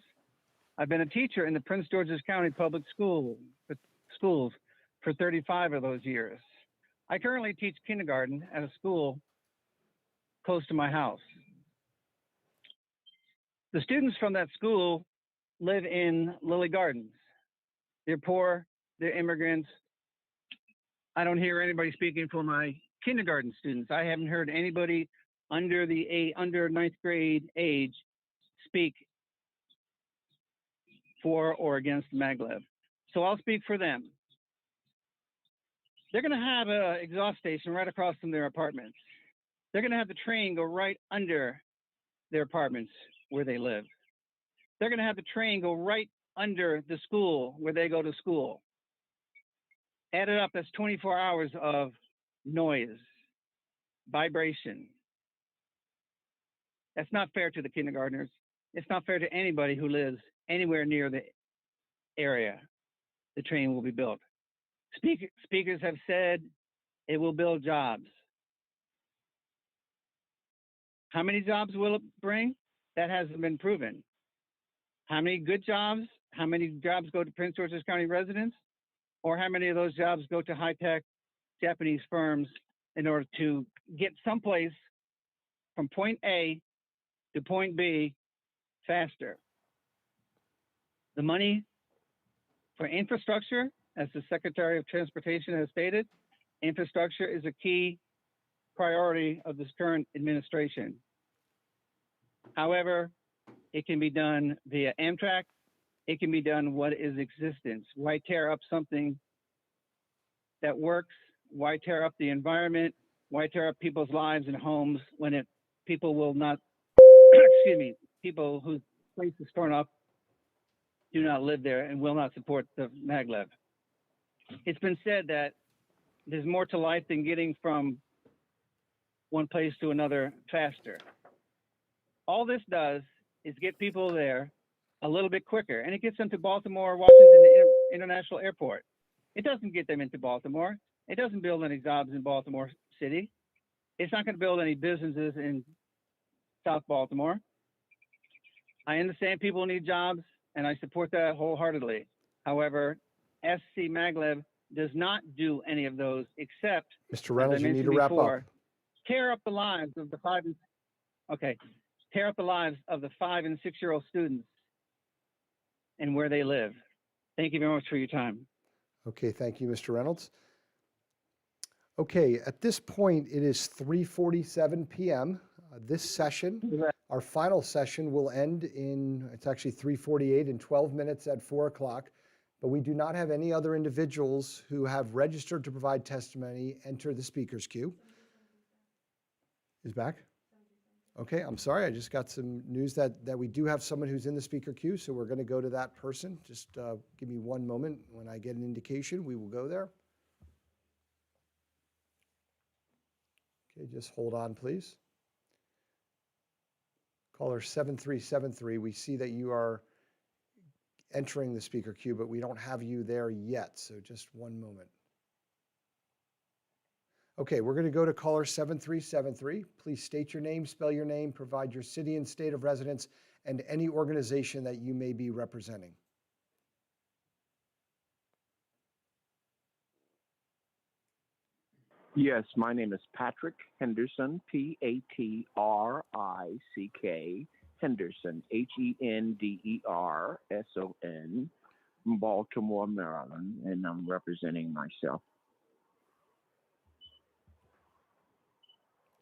I've been a teacher in the Prince George's County public schools for 35 of those years. I currently teach kindergarten at a school close to my house. The students from that school live in Lily Gardens. They're poor, they're immigrants. I don't hear anybody speaking for my kindergarten students. I haven't heard anybody under ninth grade age speak for or against Maglev. So I'll speak for them. They're going to have an exhaust station right across from their apartments. They're going to have the train go right under their apartments where they live. They're going to have the train go right under the school where they go to school. Added up, that's 24 hours of noise, vibration. That's not fair to the kindergartners. It's not fair to anybody who lives anywhere near the area the train will be built. Speakers have said it will build jobs. How many jobs will it bring? That hasn't been proven. How many good jobs? How many jobs go to Prince George's County residents? Or how many of those jobs go to high-tech Japanese firms in order to get someplace from point A to point B faster? The money for infrastructure, as the Secretary of Transportation has stated, infrastructure is a key priority of this current administration. However, it can be done via Amtrak. It can be done what is existence. Why tear up something that works? Why tear up the environment? Why tear up people's lives and homes when people will not, excuse me, people whose place is torn up do not live there and will not support the Maglev. It's been said that there's more to life than getting from one place to another faster. All this does is get people there a little bit quicker, and it gets them to Baltimore, Washington International Airport. It doesn't get them into Baltimore. It doesn't build any jobs in Baltimore City. It's not going to build any businesses in South Baltimore. I understand people need jobs, and I support that wholeheartedly. However, SCMaglev does not do any of those except, Mr. Reynolds, as I you need to mentioned wrap before, up. tear up the lives of the 5 and 6-year-old students and where they live. Thank you very much for your time. Okay, thank you, Mr. Reynolds. Okay, at this point, it is 3:47 p.m. This session, our final session, will end it's actually 3:48 in 12 minutes at 4 o'clock, but we do not have any other individuals who have registered to provide testimony enter the speaker's queue. Is back? Okay, I'm sorry. I just got some news that we do have someone who's in the speaker queue, so we're going to go to that person. Just give me one moment. When I get an indication, we will go there. Okay, just hold on, please. Caller 7373, we see that you are entering the speaker queue, but we don't have you there yet, so just one moment. Okay, we're going to go to caller 7373. Please state your name, spell your name, provide your city and state of residence, and any organization that you may be representing. Yes, my name is Patrick Henderson, Patrick Henderson, Henderson, from Baltimore, Maryland, and I'm representing myself.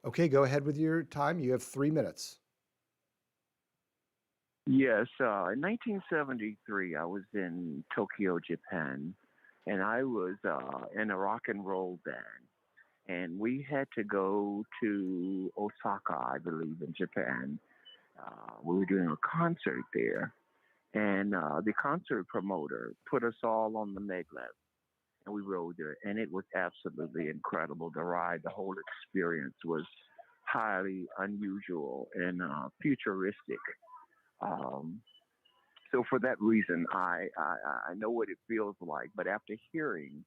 Okay, go ahead with your time. You have 3 minutes. Yes, in 1973, I was in Tokyo, Japan, and I was in a rock and roll band. And we had to go to Osaka, I believe, in Japan. We were doing a concert there, and the concert promoter put us all on the Maglev, and we rode there, and it was absolutely incredible. The ride, the whole experience was highly unusual and futuristic. Um, so for that reason, I know what it feels like. But after hearing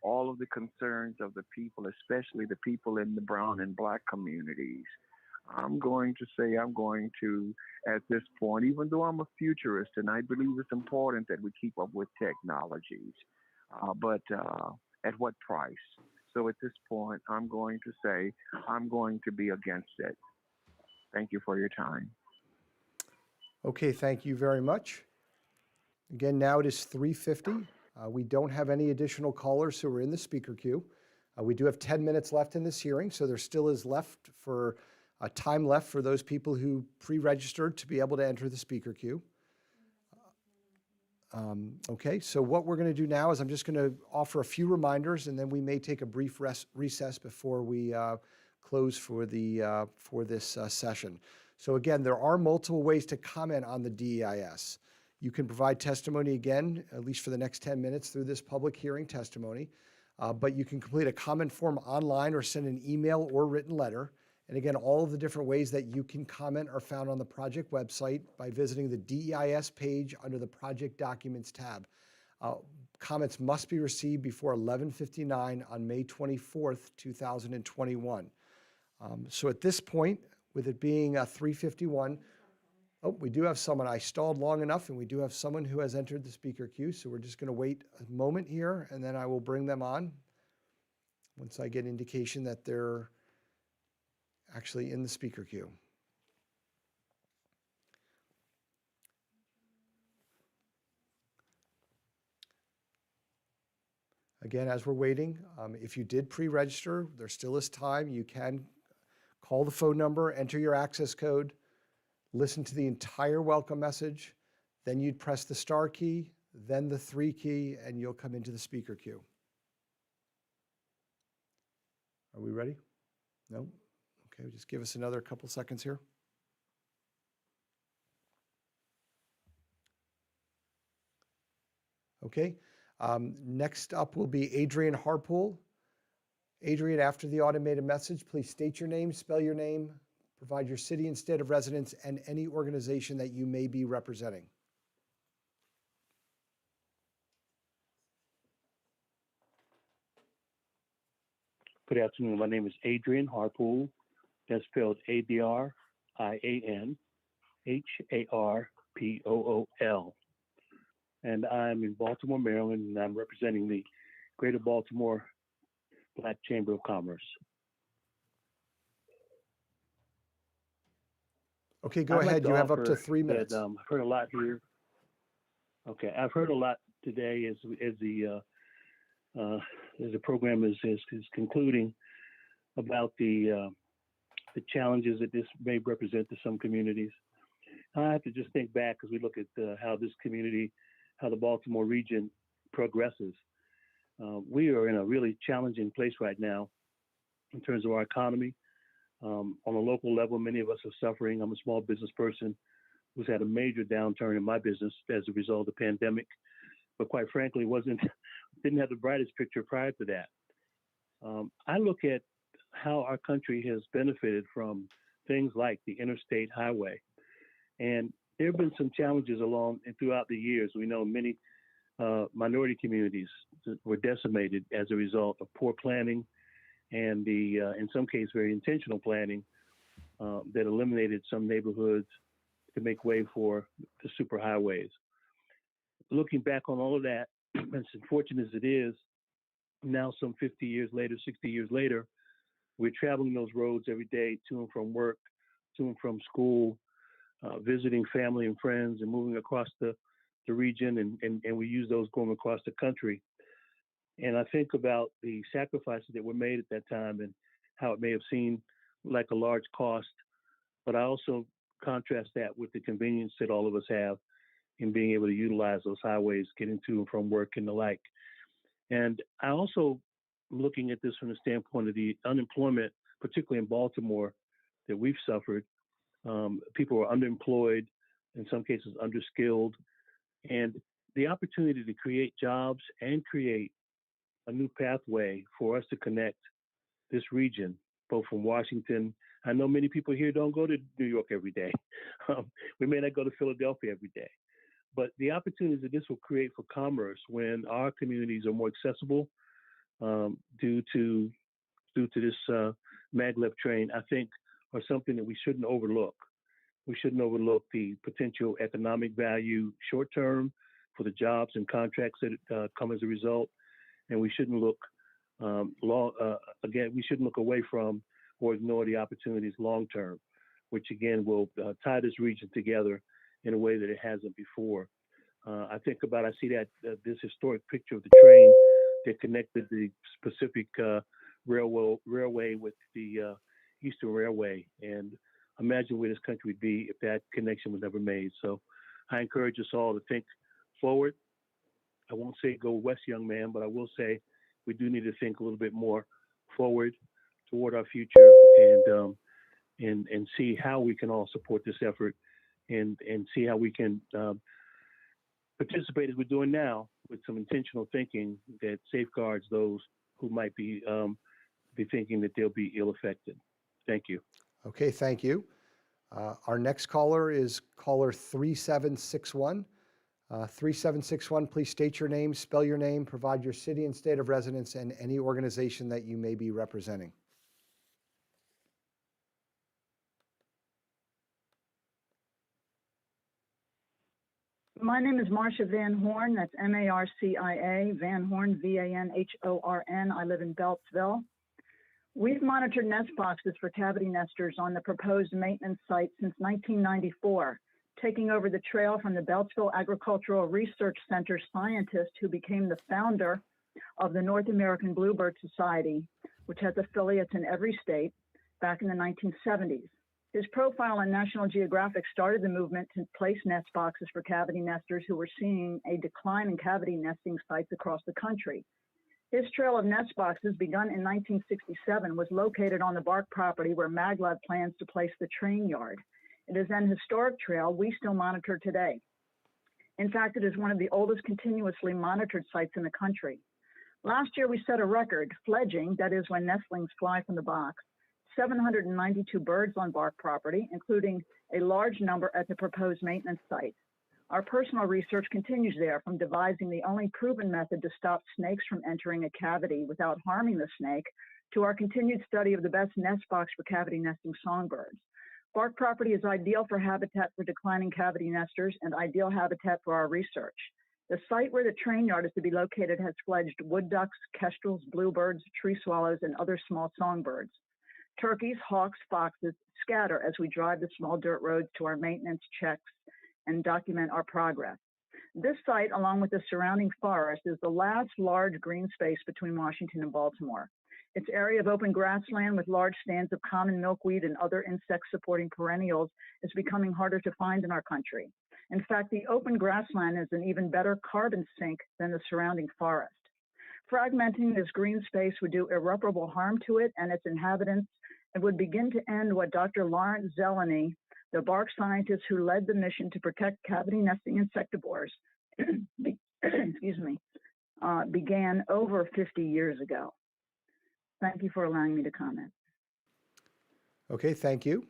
all of the concerns of the people, especially the people in the brown and black communities, I'm going to say I'm going to, at this point, even though I'm a futurist and I believe it's important that we keep up with technologies, but at what price? So at this point, I'm going to say I'm going to be against it. Thank you for your time. Okay, thank you very much. Again, now it is 3:50. We don't have any additional callers who are in the speaker queue. We do have 10 minutes left in this hearing, so there still is time left for those people who pre-registered to be able to enter the speaker queue. Okay, so what we're going to do now is I'm just going to offer a few reminders, and then we may take a brief recess before we close for this session. So again, there are multiple ways to comment on the DEIS. You can provide testimony again, at least for the next 10 minutes, through this public hearing testimony. But you can complete a comment form online or send an email or written letter. And again, all of the different ways that you can comment are found on the project website by visiting the DEIS page under the Project Documents tab. Comments must be received before 11:59 on May 24th, 2021. So at this point, with it being 3:51, we do have someone. I stalled long enough, and we do have someone who has entered the speaker queue. So we're just going to wait a moment here, and then I will bring them on once I get indication that they're actually in the speaker queue. Again, as we're waiting, if you did pre-register, there still is time. You can call the phone number, enter your access code, listen to the entire welcome message, then you'd press the star key, then the 3 key, and you'll come into the speaker queue. Are we ready? No? Okay, just give us another couple seconds here. Okay, next up will be Adrian Harpool. Adrian, after the automated message, please state your name, spell your name, provide your city and state of residence, and any organization that you may be representing. Good afternoon. My name is Adrian Harpool. That's spelled ADRIAN HARPOOL. And I'm in Baltimore, Maryland, and I'm representing the Greater Baltimore Black Chamber of Commerce. Okay, go ahead. You have up to 3 minutes. I've heard a lot here. Okay, I've heard a lot today as the program is concluding about the challenges that this may represent to some communities. I have to just think back as we look at how this community, how the Baltimore region progresses. We are in a really challenging place right now in terms of our economy. On a local level, many of us are suffering. I'm a small business person who's had a major downturn in my business as a result of the pandemic, but quite frankly, didn't have the brightest picture prior to that. I look at how our country has benefited from things like the interstate highway, and there have been some challenges along and throughout the years. We know many minority communities were decimated as a result of poor planning and in some cases, very intentional planning that eliminated some neighborhoods to make way for the superhighways. Looking back on all of that, as unfortunate as it is, now some 50 years later, 60 years later, we're traveling those roads every day to and from work, to and from school, visiting family and friends, and moving across the region, and we use those going across the country. And I think about the sacrifices that were made at that time and how it may have seemed like a large cost. But I also contrast that with the convenience that all of us have in being able to utilize those highways, getting to and from work and the like. And I also looking at this from the standpoint of the unemployment, particularly in Baltimore, that we've suffered. People are underemployed, in some cases underskilled, and the opportunity to create jobs and create a new pathway for us to connect this region, both from Washington. I know many people here don't go to New York every day. We may not go to Philadelphia every day, but the opportunities that this will create for commerce when our communities are more accessible due to this maglev train, I think, are something that we shouldn't overlook. We shouldn't overlook the potential economic value short term for the jobs and contracts that come as a result, and we shouldn't look we shouldn't look away from or ignore the opportunities long term, which again will tie this region together in a way that it hasn't before. I see that this historic picture of the train that connected the Pacific Railway with the Eastern Railway, and imagine where this country would be if that connection was never made. So I encourage us all to think forward. I won't say go west, young man, but I will say we do need to think a little bit more forward toward our future and see how we can all support this effort and see how we can participate as we're doing now with some intentional thinking that safeguards those who might be thinking that they'll be ill-affected. Thank you. Okay, thank you. Our next caller is caller 3761. 3761, please state your name, spell your name, provide your city and state of residence, and any organization that you may be representing. My name is Marcia Van Horn. That's Marcia, Van Horn, Vanhorn. I live in Beltsville. We've monitored nest boxes for cavity nesters on the proposed maintenance site since 1994, taking over the trail from the Beltsville Agricultural Research Center scientist who became the founder of the North American Bluebird Society, which has affiliates in every state, back in the 1970s. His profile on National Geographic started the movement to place nest boxes for cavity nesters who were seeing a decline in cavity nesting sites across the country. His trail of nest boxes, begun in 1967, was located on the Bark property where Maglev plans to place the train yard. It is an historic trail we still monitor today. In fact, it is one of the oldest continuously monitored sites in the country. Last year, we set a record, fledging, that is when nestlings fly from the box, 792 birds on Bark property, including a large number at the proposed maintenance site. Our personal research continues there, from devising the only proven method to stop snakes from entering a cavity without harming the snake, to our continued study of the best nest box for cavity nesting songbirds. Bark property is ideal for habitat for declining cavity nesters and ideal habitat for our research. The site where the train yard is to be located has fledged wood ducks, kestrels, bluebirds, tree swallows, and other small songbirds. Turkeys, hawks, foxes scatter as we drive the small dirt roads to our maintenance checks and document our progress. This site, along with the surrounding forest, is the last large green space between Washington and Baltimore. Its area of open grassland with large stands of common milkweed and other insect-supporting perennials is becoming harder to find in our country. In fact, the open grassland is an even better carbon sink than the surrounding forest. Fragmenting this green space would do irreparable harm to it and its inhabitants, and would begin to end what Dr. Lawrence Zeleny, the bark scientist who led the mission to protect cavity nesting insectivores, began over 50 years ago. Thank you for allowing me to comment. Okay, thank you.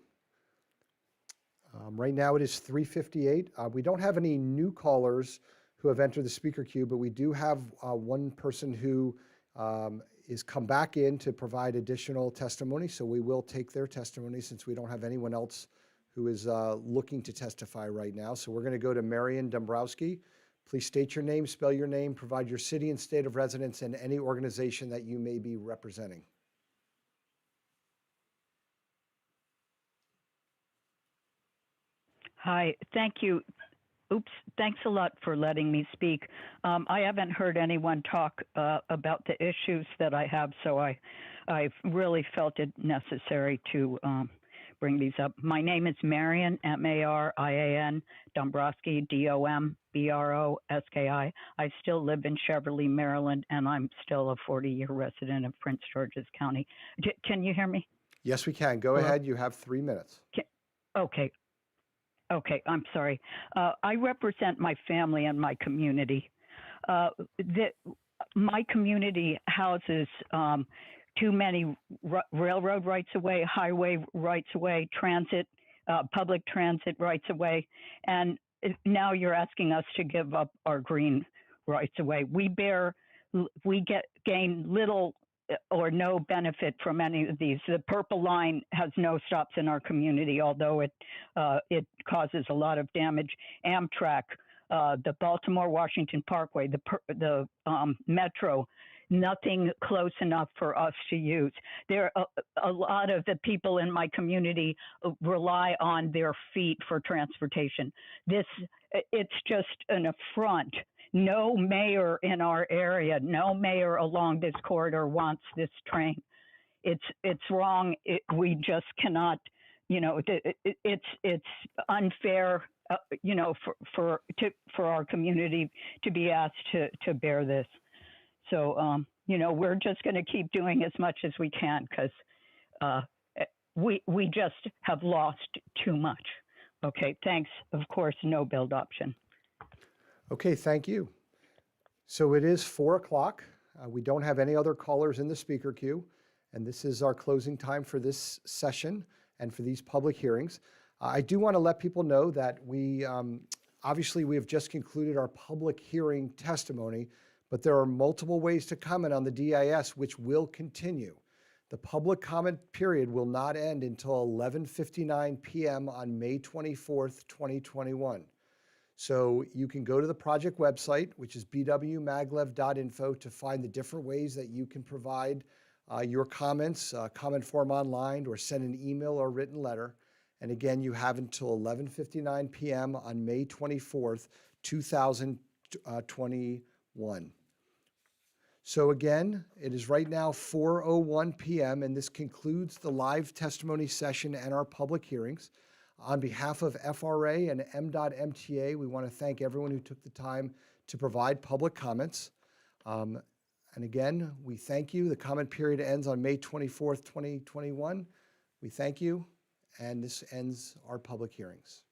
Right now it is 3:58. We don't have any new callers who have entered the speaker queue, but we do have one person who is come back in to provide additional testimony. So we will take their testimony since we don't have anyone else who is looking to testify right now. So we're going to go to Marion Dombrowski. Please state your name, spell your name, provide your city and state of residence, and any organization that you may be representing. Hi, thank you. Thanks a lot for letting me speak. I haven't heard anyone talk about the issues that I have, so I really felt it necessary to bring these up. My name is Marian, Marian Dombrowski, Dombroski. I still live in Cheverly, Maryland, and I'm still a 40-year resident of Prince George's County. Can you hear me? Yes, we can. Go ahead. You have 3 minutes. Okay. Okay, I'm sorry. I represent my family and my community. My community houses too many railroad rights of way, highway rights of way, transit, public transit rights of way, and now you're asking us to give up our green rights of way. We gain little or no benefit from any of these. The Purple Line has no stops in our community, although it causes a lot of damage. Amtrak, the Baltimore-Washington Parkway, the Metro, nothing close enough for us to use. There are a lot of the people in my community rely on their feet for transportation. It's just an affront. No mayor in our area, no mayor along this corridor wants this train. It's wrong. We just cannot, it's unfair, for our community to be asked to bear this. So, we're just going to keep doing as much as we can because we just have lost too much. Okay, thanks. Of course, no build option. Okay, thank you. So it is 4 o'clock. We don't have any other callers in the speaker queue, and this is our closing time for this session and for these public hearings. I do want to let people know that obviously we have just concluded our public hearing testimony, but there are multiple ways to comment on the DIS, which will continue. The public comment period will not end until 11:59 p.m. on May 24th, 2021. So you can go to the project website, which is bwmaglev.info, to find the different ways that you can provide your comments, comment form online, or send an email or written letter. And again, you have until 11:59 p.m. on May 24th, 2021. So again, it is right now 4:01 p.m., and this concludes the live testimony session and our public hearings. On behalf of FRA and M.MTA, we want to thank everyone who took the time to provide public comments. And again, we thank you. The comment period ends on May 24th, 2021. We thank you, and this ends our public hearings.